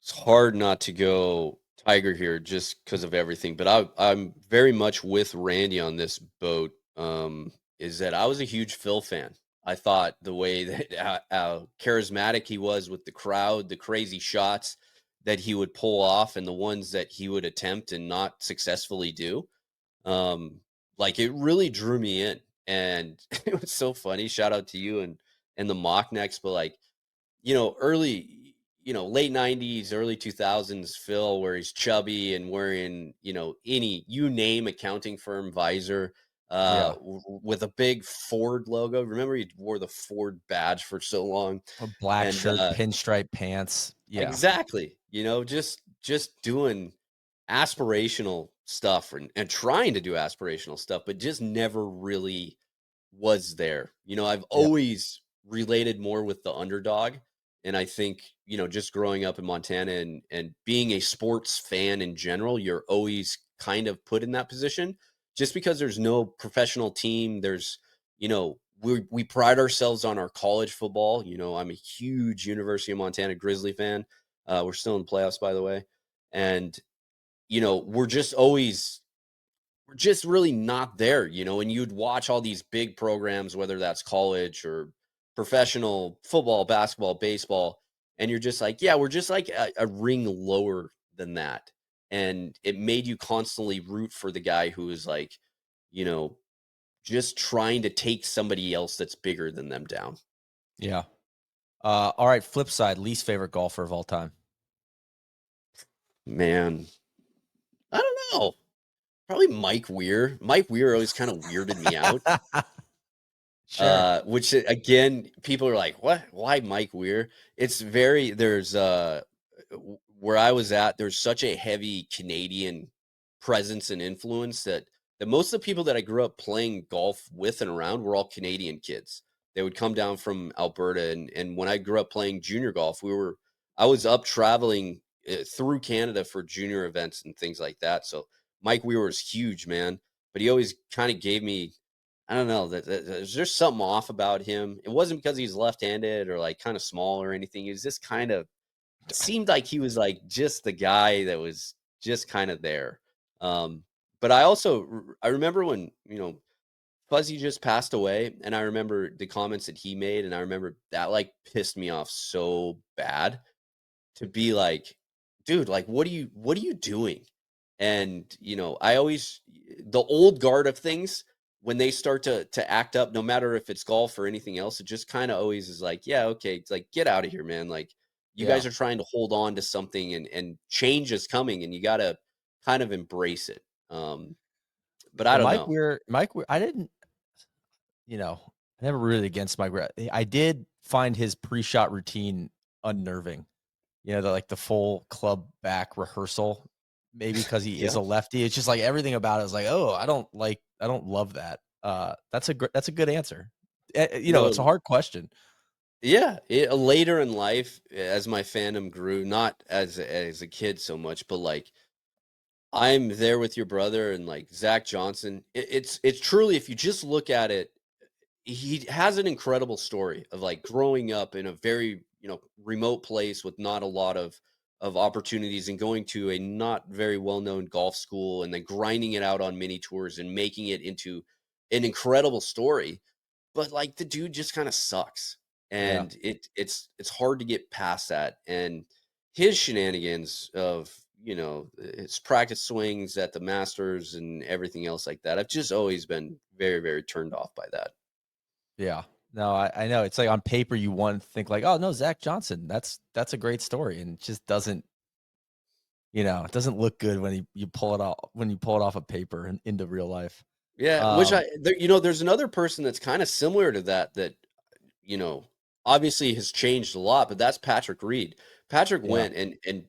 It's hard not to go Tiger here just because of everything, but I'm very much with Randy on this boat. Is that I was a huge Phil fan. I thought the way that how charismatic he was with the crowd, the crazy shots, that he would pull off and the ones that he would attempt and not successfully do. Um, like it really drew me in, and it was so funny. Shout out to you and the mock next, but like early, late '90s, early 2000s Phil, where he's chubby and wearing any you name accounting firm visor, Yeah. with a big Ford logo. Remember, he wore the Ford badge for so long, A black and shirt, pinstripe pants. Yeah. exactly, just doing aspirational stuff and trying to do aspirational stuff, but just never really was there. I've Yep. always related more with the underdog. And I think, just growing up in Montana and being a sports fan in general, you're always kind of put in that position just because there's no professional team. We pride ourselves on our college football. I'm a huge University of Montana Grizzly fan. We're still in the playoffs, by the way. And, we're just really not there, and you'd watch all these big programs, whether that's college or professional football, basketball, baseball, and you're just like, yeah, we're just like a ring lower than that. And it made you constantly root for the guy who is like, you know, just trying to take somebody else that's bigger than them down. Yeah. All right. Flip side, least favorite golfer of all time. Man, I don't know. Probably Mike Weir. Mike Weir always kind of weirded me out. Sure. Which again, people are like, "What? Why Mike Weir?" It's very there's where I was at, there's such a heavy Canadian presence and influence that most of the people that I grew up playing golf with and around were all Canadian kids. They would come down from Alberta, and when I grew up playing junior golf, I was up traveling through Canada for junior events and things like that. So Mike Weir was huge, man. But he always kind of gave me, I don't know, there's just something off about him. It wasn't because he's left-handed or like kind of small or anything. He was just kind of seemed like he was like just the guy that was just kind of there. Um, but I remember when Fuzzy just passed away, and I remember the comments that he made, and I remember that like pissed me off so bad to be like, dude, like what are you doing? And I always the old guard of things when they start to act up, no matter if it's golf or anything else, it just kind of always is like, yeah, okay, it's like get out of here, man. Like you Yeah. guys are trying to hold on to something and change is coming and you gotta kind of embrace it. But I Yeah. don't know. Mike Weir, I didn't, I never really against Mike Weir. I did find his pre-shot routine unnerving. The full club back rehearsal, maybe because he is Yeah. a lefty. It's just like everything about it is like, oh, I don't love that. That's a good answer. It's a No, hard question. yeah, later in life, as my fandom grew, not as a kid so much, but like I'm there with your brother and like Zach Johnson. It's truly, if you just look at it, he has an incredible story of like growing up in a very remote place with not a lot of opportunities and going to a not very well known golf school and then grinding it out on mini tours and making it into an incredible story, but like the dude just kind of sucks, Yeah. and it's hard to get past that. And his shenanigans of his practice swings at the Masters and everything else like that, I've just always been very very turned off by that. Yeah. No, I know. It's like on paper you want to think like, oh no, Zach Johnson. That's a great story. And it just doesn't, it doesn't look good when you pull it off of paper and into real life. Yeah, which Um, there's another person that's kind of similar to that you know obviously has changed a lot, but that's Patrick Reed. Patrick yeah. went and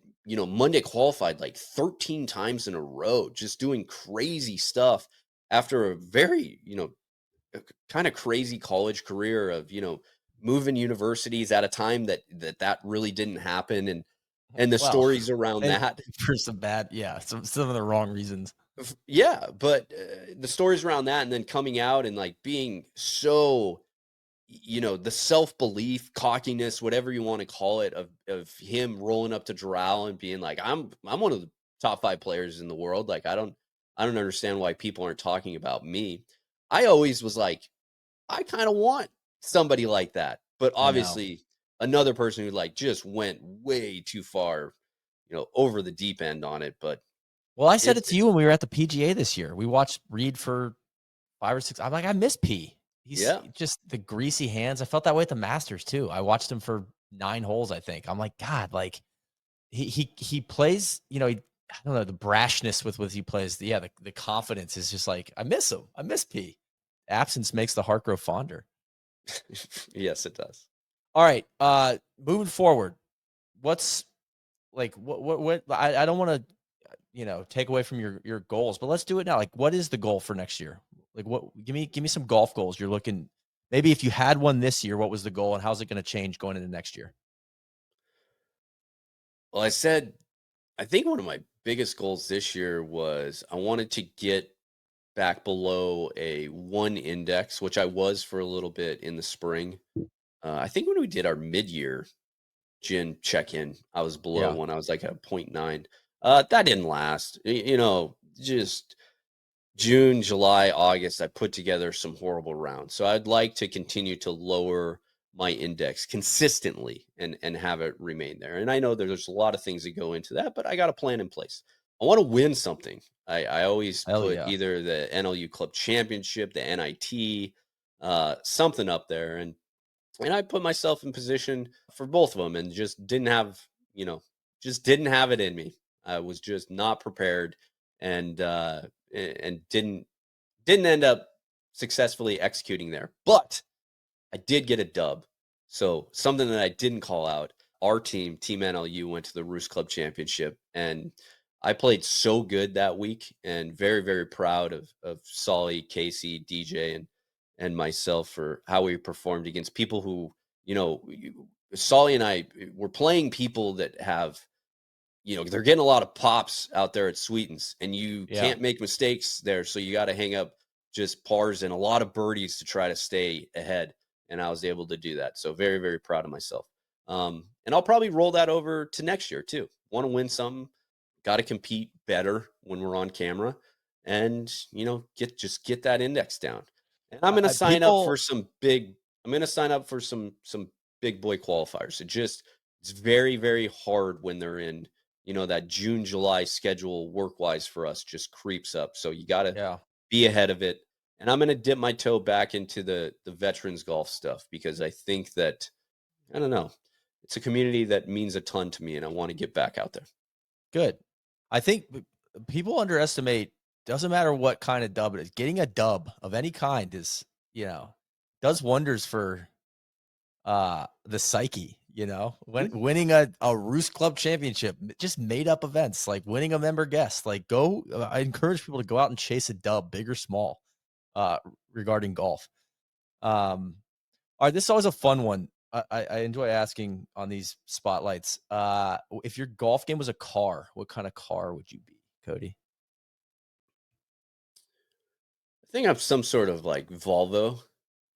Monday qualified like 13 times in a row, just doing crazy stuff after a very kind of crazy college career of moving universities at a time that really didn't happen, and the Well, stories around and that. for some bad, yeah, some of the wrong reasons. Yeah, but the stories around that, and then coming out and like being so, the self-belief, cockiness, whatever you want to call it, of him rolling up to Doral and being like, I'm one of the top 5 players in the world. Like I don't understand why people aren't talking about me. I always was like, I kind of want somebody like that. But I know. obviously another person who like just went way too far, over the deep end on it. But Well, I said it's it to you when we were at the PGA this year. We watched Reed for 5 or 6. I'm like, I miss P. He's yeah. just the greasy hands. I felt that way at the Masters too. I watched him for 9 holes, I think. I'm like, God, like he plays, I don't know, the brashness with he plays. Yeah, the confidence is just like, I miss him. I miss P. Absence makes the heart grow fonder. Yes, it does. All right. Moving forward, what's like what I don't want to take away from your goals, but let's do it now. Like, what is the goal for next year? Like, what give me some golf goals you're looking. Maybe if you had one this year, what was the goal and how's it going to change going into next year? Well, I think one of my biggest goals this year was I wanted to get back below a 1 index, which I was for a little bit in the spring. I think when we did our mid-year gin check-in, I was below Yeah. 1. I was like at a point 0.9. That didn't last. Just June, July, August, I put together some horrible rounds. So I'd like to continue to lower my index consistently and have it remain there. And I know there's a lot of things that go into that, but I got a plan in place. I want to win something. I always Hell put yeah. either the NLU Club Championship, the NIT, something up there, and I put myself in position for both of them, and you know, just didn't have it in me. I was just not prepared, and and didn't end up successfully executing there. But I did get a dub. So something that I didn't call out, our Team NLU, went to the Roost Club Championship, and I played so good that week, and very, very proud of Solly, Casey, DJ, and myself for how we performed against people who, Solly and I were playing people that have, they're getting a lot of pops out there at Sweetens, and you Yeah. can't make mistakes there. So you got to hang up just pars and a lot of birdies to try to stay ahead. And I was able to do that. So very, very proud of myself. And I'll probably roll that over to next year too. Want to win something, got to compete better when we're on camera, and get that index down. And I'm going to sign up for People some big. I'm going to sign up for some big boy qualifiers. It's very, very hard when they're in that June, July schedule work wise for us just creeps up. So you got to Yeah. be ahead of it. And I'm going to dip my toe back into the veterans golf stuff because I think that, I don't know, it's a community that means a ton to me and I want to get back out there. Good. I think people underestimate, doesn't matter what kind of dub it is. Getting a dub of any kind is, does wonders for the psyche, when Mhm. winning a Roost Club championship, just made up events, like winning a member guest, like go I encourage people to go out and chase a dub, big or small, regarding golf. Um all right, this is always a fun one. I enjoy asking on these spotlights. If your golf game was a car, what kind of car would you be, Cody? I think I'm some sort of like Volvo,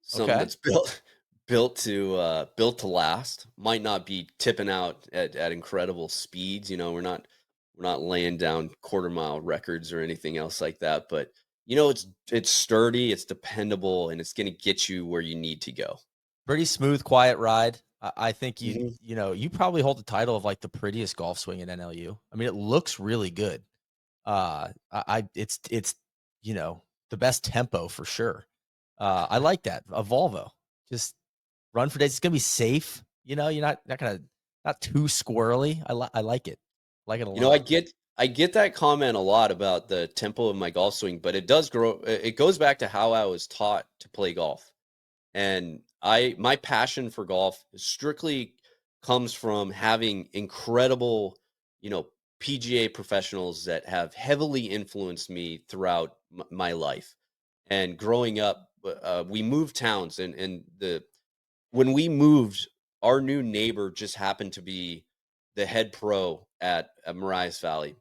something Okay. that's built built to last. Might not be tipping out at incredible speeds. We're not laying down quarter mile records or anything else like that. But it's sturdy, it's dependable, and it's going to get you where you need to go. Pretty smooth, quiet ride. I think Mhm. you probably hold the title of like the prettiest golf swing in NLU. I mean, it looks really good. It's the best tempo for sure. I like that. A Volvo. Just run for days. It's gonna be safe. You're not gonna not too squirrely. I like it. Like it a You know, I lot. get I get that comment a lot about the tempo of my golf swing, but it does grow. It goes back to how I was taught to play golf. And my passion for golf strictly comes from having incredible, you know, PGA professionals that have heavily influenced me throughout my life. And growing up, we moved towns, and the when we moved, our new neighbor just happened to be the head pro at Marias Valley,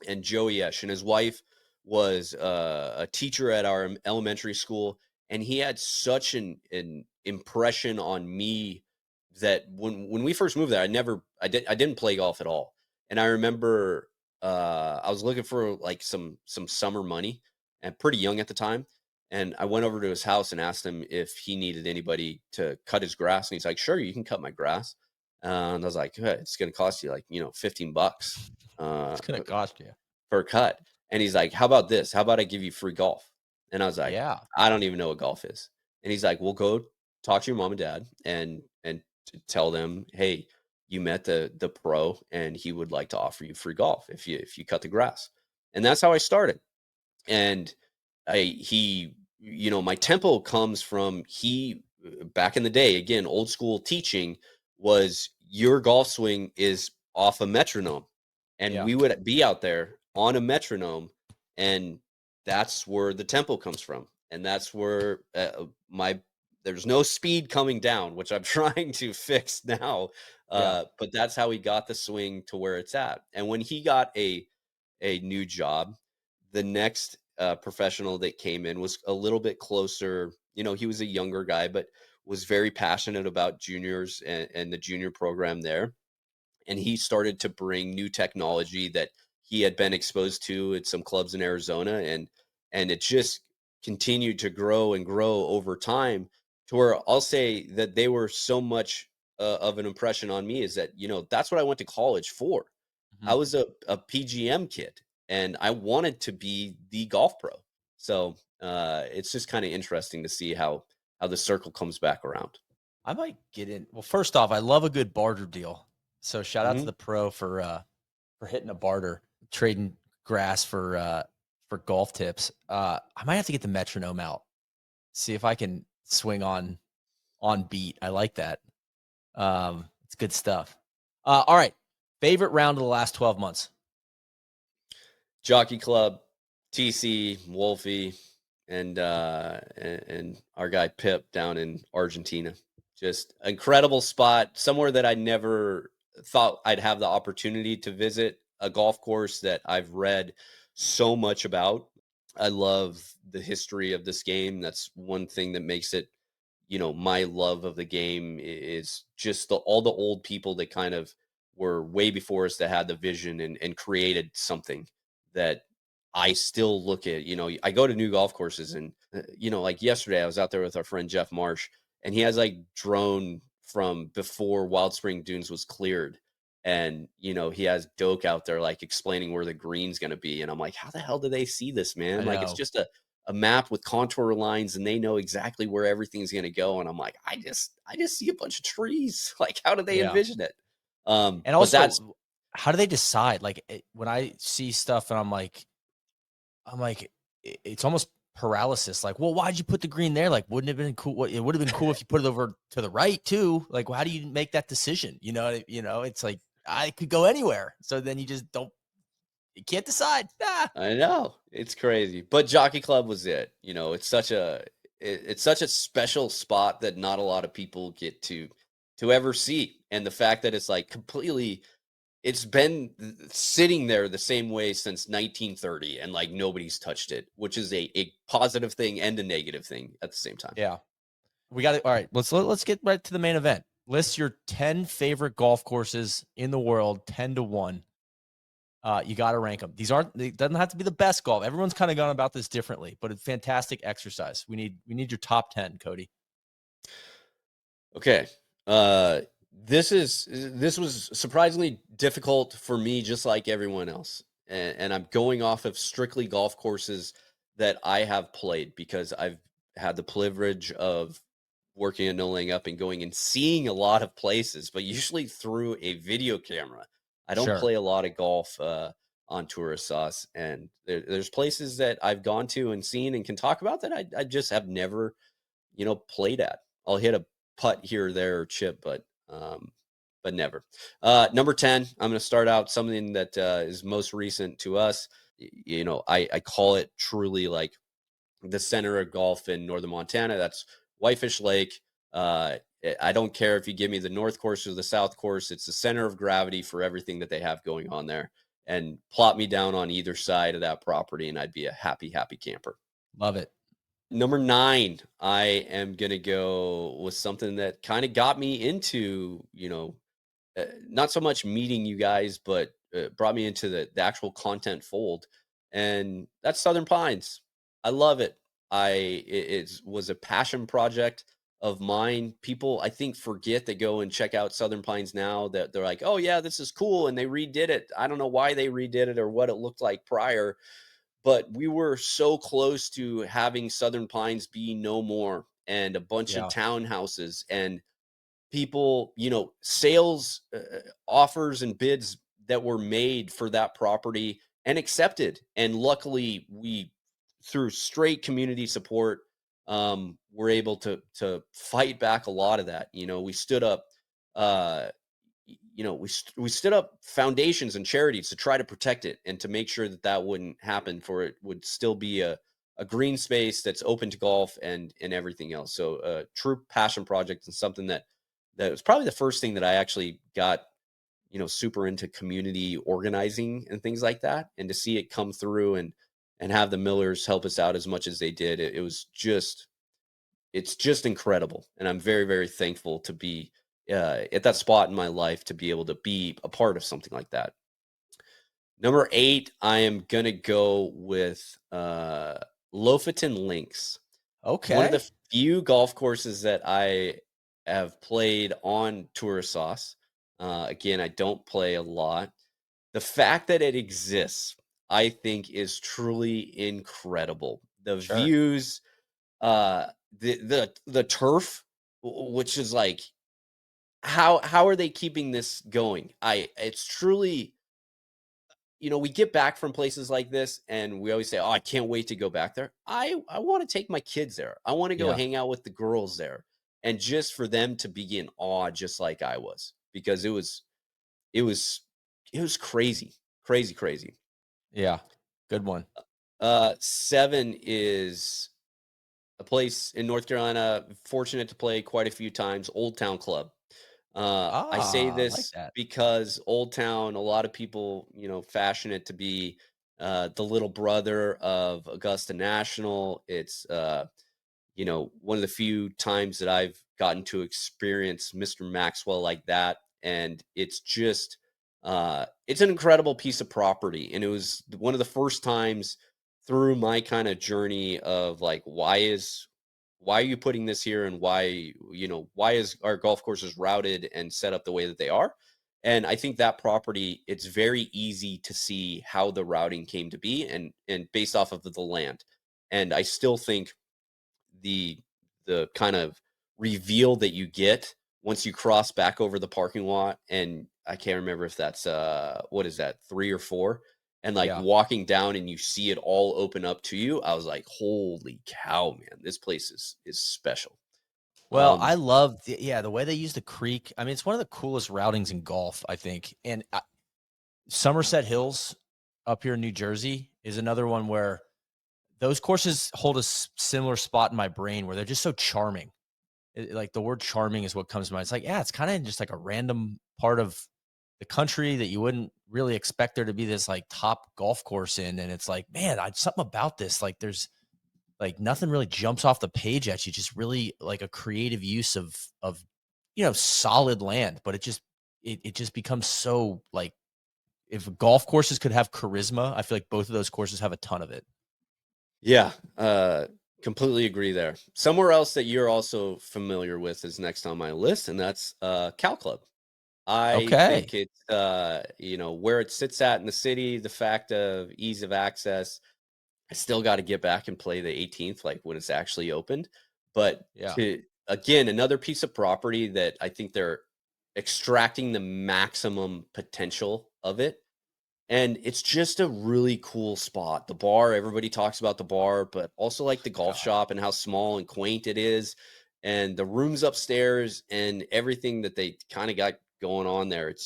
and Joey Esch, and his wife was a teacher at our elementary school, and he had such an impression on me that when we first moved there, I didn't play golf at all, and I remember I was looking for like some summer money, and pretty young at the time, and I went over to his house and asked him if he needed anybody to cut his grass, and he's like, "Sure, you can cut my grass." And I was like, "Hey, it's going to cost you like, $15 uh, It's gonna cost you. per cut." And he's like, "How about this? How about I give you free golf?" And I was like, Yeah, "I don't even know what golf is." And he's like, "Well, go talk to your mom and dad and tell them, hey, you met the pro, and he would like to offer you free golf if you cut the grass." And that's how I started. And my tempo comes from back in the day, again, old school teaching was your golf swing is off a metronome, and yeah, we would be out there on a metronome, and that's where the tempo comes from, and that's where my there's no speed coming down, which I'm trying to fix now. yeah, But that's how he got the swing to where it's at. And when he got a new job, the next professional that came in was a little bit closer. He was a younger guy, but was very passionate about juniors and the junior program there. And he started to bring new technology that he had been exposed to at some clubs in Arizona, and it just continued to grow and grow over time, to where I'll say that they were so much of an impression on me, is that that's what I went to college for. I mhm. was a PGM kid, and I wanted to be the golf pro. So it's just kind of interesting to see how the circle comes back around. I might get in. Well, first off, I love a good barter deal. So shout out to Hmm. the pro for hitting a barter, trading grass for golf tips. I might have to get the metronome out. See if I can swing on beat. I like that. It's good stuff. All right. Favorite round of the last 12 months. Jockey Club, TC, Wolfie, and our guy Pip down in Argentina. Just incredible spot, somewhere that I never thought I'd have the opportunity to visit. A golf course that I've read so much about. I love the history of this game. That's one thing that makes it, my love of the game is just all the old people that kind of were way before us, that had the vision and created something that I still look at. I go to new golf courses, and like yesterday I was out there with our friend Jeff Marsh, and he has like drone from before Wild Spring Dunes was cleared. And he has Doak out there like explaining where the green's going to be, and I'm like, how the hell do they see this, man? I Like, it's know. just a map with contour lines, and they know exactly where everything's going to go. And I'm like, I just see a bunch of trees. Like, how do they Yeah. envision it? And But that's also, how do they decide? Like when I see stuff and I'm like, it's almost paralysis. Like, well, why'd you put the green there? Like, wouldn't it have been cool? It would have been cool if you put it over to the right too. Like, how do you make that decision? It's like I could go anywhere. So then you just don't. You can't decide. Ah, I know, it's crazy. But Jockey Club was it. It's such a special spot that not a lot of people get to ever see. And the fact that it's like completely, it's been sitting there the same way since 1930, and like nobody's touched it, which is a positive thing and a negative thing at the same time. yeah. We got it. All right. Let's get right to the main event. List your 10 favorite golf courses in the world, 10-1. You got to rank them. It doesn't have to be the best golf. Everyone's kind of gone about this differently, but it's fantastic exercise. We need your top 10, Cody. Okay. This was surprisingly difficult for me, just like everyone else. And I'm going off of strictly golf courses that I have played, because I've had the privilege of working at No Laying Up and going and seeing a lot of places, but usually through a video camera. I don't Sure. play a lot of golf on tourist sauce, and there's places that I've gone to and seen and can talk about that I just have never played at. I'll hit a putt here or there, or chip, but never. Number 10, I'm going to start out something that is most recent to us. I call it truly like the center of golf in northern Montana. That's Whitefish Lake. I don't care if you give me the north course or the south course. It's the center of gravity for everything that they have going on there. And plot me down on either side of that property, and I'd be a happy, happy camper. Love it. Number 9, I am gonna go with something that kind of got me into, not so much meeting you guys, but brought me into the actual content fold, and that's Southern Pines. I love it. It was a passion project of mine. People, I think, forget they go and check out Southern Pines now, that they're like, oh yeah, this is cool, and they redid it. I don't know why they redid it or what it looked like prior, but we were so close to having Southern Pines be no more, and a bunch of Yeah. townhouses and people, sales offers and bids that were made for that property and accepted. And luckily, we, through straight community support, were able to fight back a lot of that. We stood up, uh, we stood up foundations and charities to try to protect it and to make sure that that wouldn't happen. For it would still be a green space that's open to golf and everything else. So, true passion project, and something that was probably the first thing that I actually got, super into community organizing and things like that. And to see it come through and have the Millers help us out as much as they did, it was just, it's just incredible. And I'm very, very thankful to be at that spot in my life to be able to be a part of something like that. Number 8, I am gonna go with Lofoten Links. One of Okay. the few golf courses that I have played on tourist sauce. Again, I don't play a lot. The fact that it exists, I think, is truly incredible. The Sure. views, uh, the turf, which is like, how are they keeping this going? It's truly, we get back from places like this and we always say, "Oh, I can't wait to go back there." I want to take my kids there. I want to go Yeah. hang out with the girls there, and just for them to be in awe, just like I was, because it was it was crazy, crazy, crazy. Yeah. Good one. 7 is a place in North Carolina, fortunate to play quite a few times, Old Town Club. I say Ah, I like this that. because Old Town, a lot of people, fashion it to be the little brother of Augusta National. It's, one of the few times that I've gotten to experience Mr. Maxwell like that. And it's just, it's an incredible piece of property. And it was one of the first times through my kind of journey of like, why are you putting this here, and why is our golf courses routed and set up the way that they are? And I think that property, it's very easy to see how the routing came to be, and based off of the land. And I still think the the kind of reveal that you get once you cross back over the parking lot, and I can't remember if that's what is that, 3 or 4, and like Yeah. walking down and you see it all open up to you, I was like, holy cow, man, this place is special. Well, I um love the way they use the creek. I mean, it's one of the coolest routings in golf, I think. And Somerset Hills up here in New Jersey is another one where those courses hold a similar spot in my brain where they're just so charming. Like the word charming is what comes to mind. It's like, yeah, it's kind of just like a random part of the country that you wouldn't really expect there to be this like top golf course in. And it's like, man, something about this. Like there's like nothing really jumps off the page at you. Just really like a creative use of solid land. But it just becomes so like if golf courses could have charisma, I feel like both of those courses have a ton of it. yeah, completely agree there. Somewhere else that you're also familiar with is next on my list, and that's Cal Club. I Okay. think it's, where it sits at in the city, the fact of ease of access. I still got to get back and play the 18th, like when it's actually opened. But Yeah. to, again, another piece of property that I think they're extracting the maximum potential of it. And it's just a really cool spot. The bar, everybody talks about the bar, but also like the golf God. shop and how small and quaint it is. And the rooms upstairs and everything that they kind of got going on there. It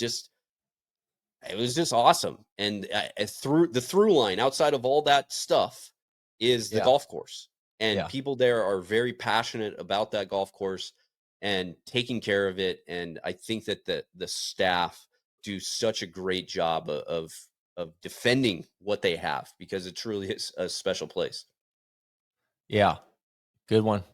was just awesome. And through the through line outside of all that stuff is the Yeah. golf course. And Yeah. people there are very passionate about that golf course and taking care of it. And I think that the staff do such a great job of defending what they have, because it truly is a special place. Yeah. Good one.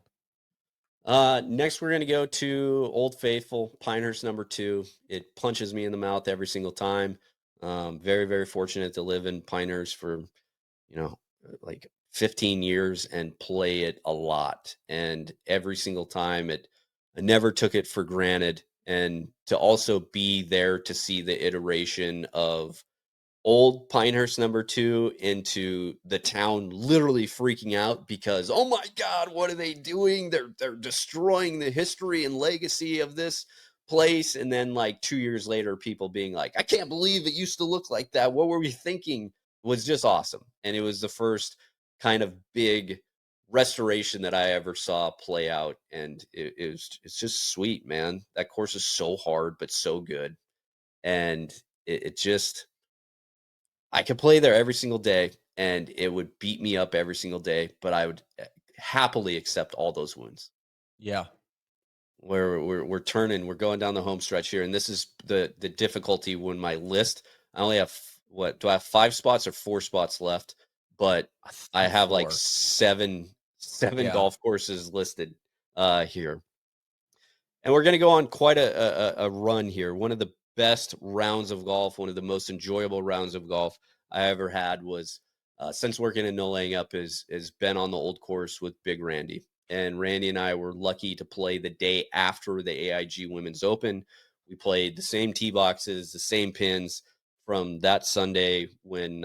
Next, we're going to go to Old Faithful, Pinehurst number 2. It punches me in the mouth every single time. Very, very fortunate to live in Pinehurst for, like 15 years and play it a lot. And every single time I never took it for granted. And to also be there to see the iteration of old Pinehurst #2 into the town literally freaking out because, oh my God, what are they doing? They're destroying the history and legacy of this place. And then like 2 years later, people being like, I can't believe it used to look like that. What were we thinking? Was just awesome. And it was the first kind of big restoration that I ever saw play out. And it's just sweet, man. That course is so hard, but so good. And it just I could play there every single day and it would beat me up every single day, but I would happily accept all those wounds. Yeah. Where we're turning, we're going down the home stretch here, and this is the difficulty when my list. I only have what do I have 5 spots or 4 spots left, but I I think have like 4. seven Yeah. golf courses listed here. And we're going to go on quite a run here. One of the best rounds of golf, one of the most enjoyable rounds of golf I ever had was since working in No Laying Up is been on the old course with Big Randy. And Randy and I were lucky to play the day after the AIG Women's Open. We played the same tee boxes, the same pins from that Sunday when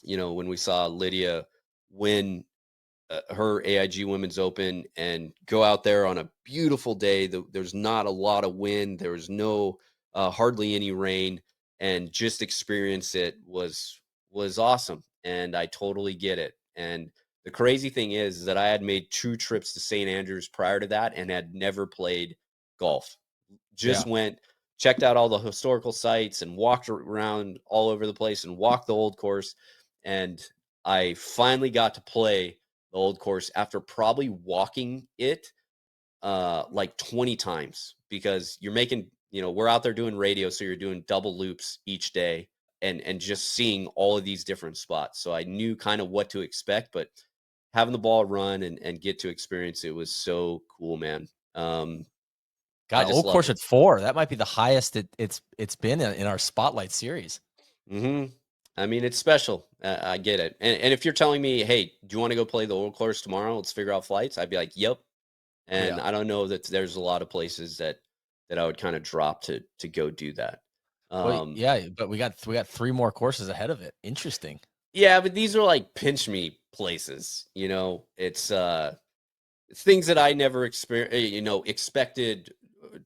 when we saw Lydia win her AIG Women's Open and go out there on a beautiful day. There's not a lot of wind. There was no hardly any rain, and just experience it was awesome. And I totally get it. And the crazy thing is that I had made 2 trips to St. Andrews prior to that and had never played golf. Just Yeah. went, checked out all the historical sites and walked around all over the place and walked the old course. And I finally got to play the old course after probably walking it like 20 times because you're making, we're out there doing radio, so you're doing double loops each day and just seeing all of these different spots. So I knew kind of what to expect, but having the ball run and get to experience it was so cool, man. I God, just old loved course it. at 4. That might be the highest it's been in our spotlight series. I mean, it's special. I get it. And if you're telling me, hey, do you want to go play the old course tomorrow? Let's figure out flights. I'd be like, yep. And Yeah. I don't know that there's a lot of places that I would kind of drop to go do that. Well, Um, yeah, but we got 3 more courses ahead of it. Interesting. yeah, but these are like pinch me places. It's things that I never expected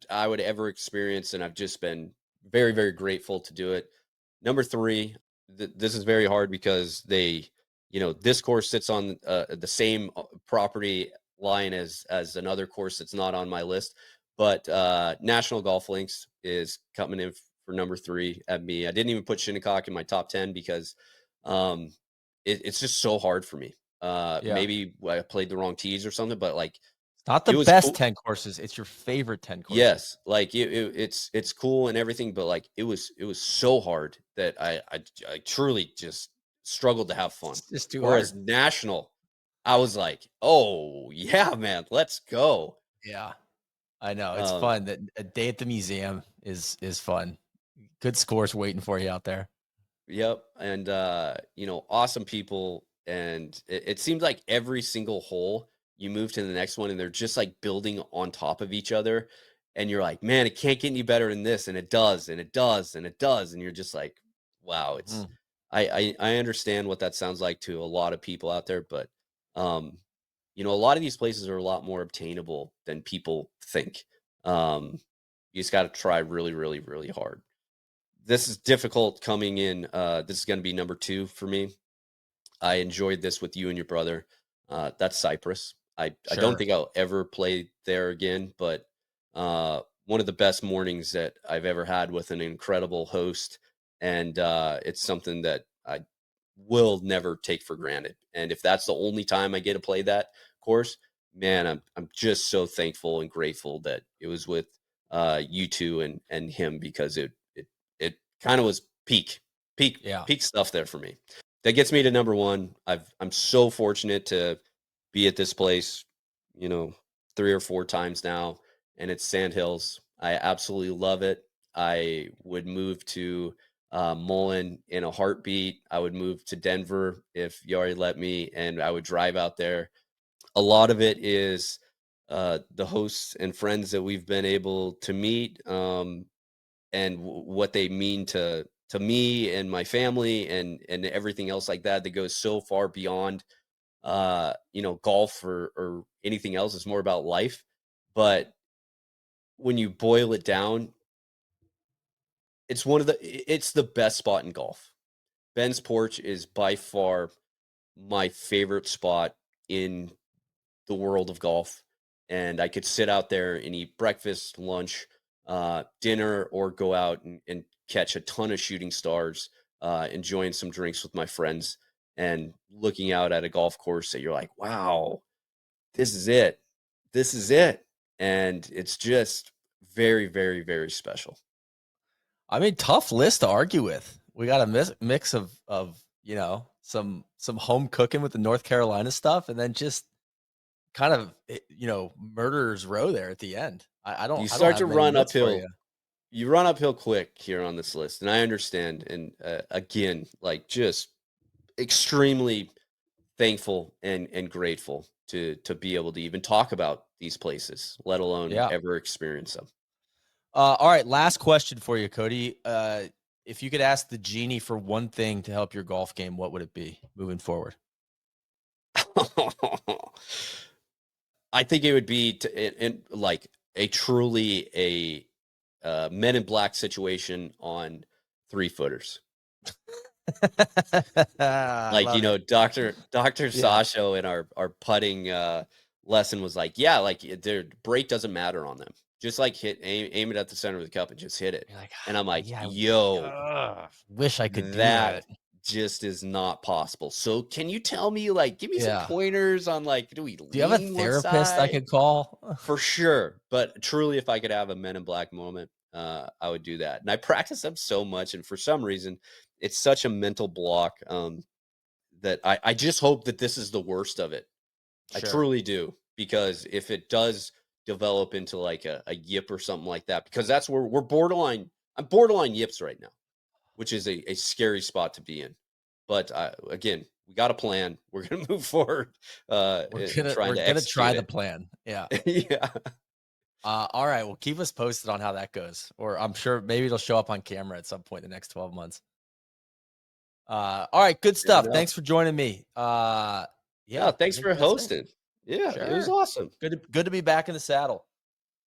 I would ever experience, and I've just been very, very grateful to do it. Number 3, this is very hard because this course sits on the same property line as another course that's not on my list, but National Golf Links is coming in for number 3 at me. I didn't even put Shinnecock in my top 10 because um, it's just so hard for me. Yeah. Maybe I played the wrong tees or something, but like It's not the it was best cool. 10 courses. It's your favorite 10 courses. Yes, like it's cool and everything, but like it was so hard that I truly just struggled to have fun. It's just too Whereas hard. national, I was like, oh yeah, man, let's go. Yeah. I know. It's Um, fun. That a day at the museum is fun. Good scores waiting for you out there. Yep, and awesome people, and it seems like every single hole you move to the next one, and they're just like building on top of each other, and you're like, man, it can't get any better than this, and it does, and it does, and it does, and you're just like, wow, it's. Mhm. I understand what that sounds like to a lot of people out there, but um, a lot of these places are a lot more obtainable than people think. Um, you just got to try really, really, really hard. This is difficult coming in. This is going to be number 2 for me. I enjoyed this with you and your brother. That's Cyprus. I don't Sure. think I'll ever play there again, but one of the best mornings that I've ever had with an incredible host, and it's something that I will never take for granted. And if that's the only time I get to play that course, man, I'm just so thankful and grateful that it was with you two and him because it kind of was peak Yeah. peak stuff there for me. That gets me to number 1. I'm so fortunate to be at this place, you know, 3 or 4 times now, and it's Sandhills. I absolutely love it. I would move to Mullen in a heartbeat. I would move to Denver if Yari let me, and I would drive out there. A lot of it is the hosts and friends that we've been able to meet, and what they mean to me and my family and everything else like that that goes so far beyond golf or anything else. It's more about life. But when you boil it down, it's the best spot in golf. Ben's Porch is by far my favorite spot in the world of golf, and I could sit out there and eat breakfast, lunch, dinner, or go out and catch a ton of shooting stars, enjoying some drinks with my friends, and looking out at a golf course that you're like, wow, this is it. This is it. And it's just very, very, very special. I mean, tough list to argue with. We got a mix of some home cooking with the North Carolina stuff, and then just kind of murderer's row there at the end. You I don't start have to many run notes for uphill. you. You run uphill quick here on this list, and I understand. And again, like, just extremely thankful and grateful to be able to even talk about these places, let alone Yeah. ever experience them. All right, last question for you, Cody. If you could ask the genie for one thing to help your golf game, what would it be moving forward? I think it would be like a truly a Men in Black situation on 3-footers. I Like, love it. Dr. Yeah. Sasho in our putting lesson was like, yeah, like, their break doesn't matter on them. Just like aim it at the center of the cup and just hit it. You're like, And I'm like, yeah, yo, wish I could do that that. just is not possible. So can you tell me, like, give me some Yeah. pointers on, like, do we Do you have a lean one therapist I side? could call? For sure. But truly, if I could have a Men in Black moment, I would do that. And I practice them so much. And for some reason, it's such a mental block, that I just hope that this is the worst of it. I Sure. truly do. Because if it does develop into like a yip or something like that, because that's where we're borderline, I'm borderline yips right now, which is a scary spot to be in. But again, we got a plan. We're going to move forward, in trying We're to gonna try execute the it. plan. Yeah. Yeah. All right. Well, keep us posted on how that goes. Or I'm sure maybe it'll show up on camera at some point in the next 12 months. All right, good Never stuff. know. Thanks for joining me. No, Yeah, I thanks think for that's it. hosting. Yeah, it was Sure. awesome. Good to be back in the saddle.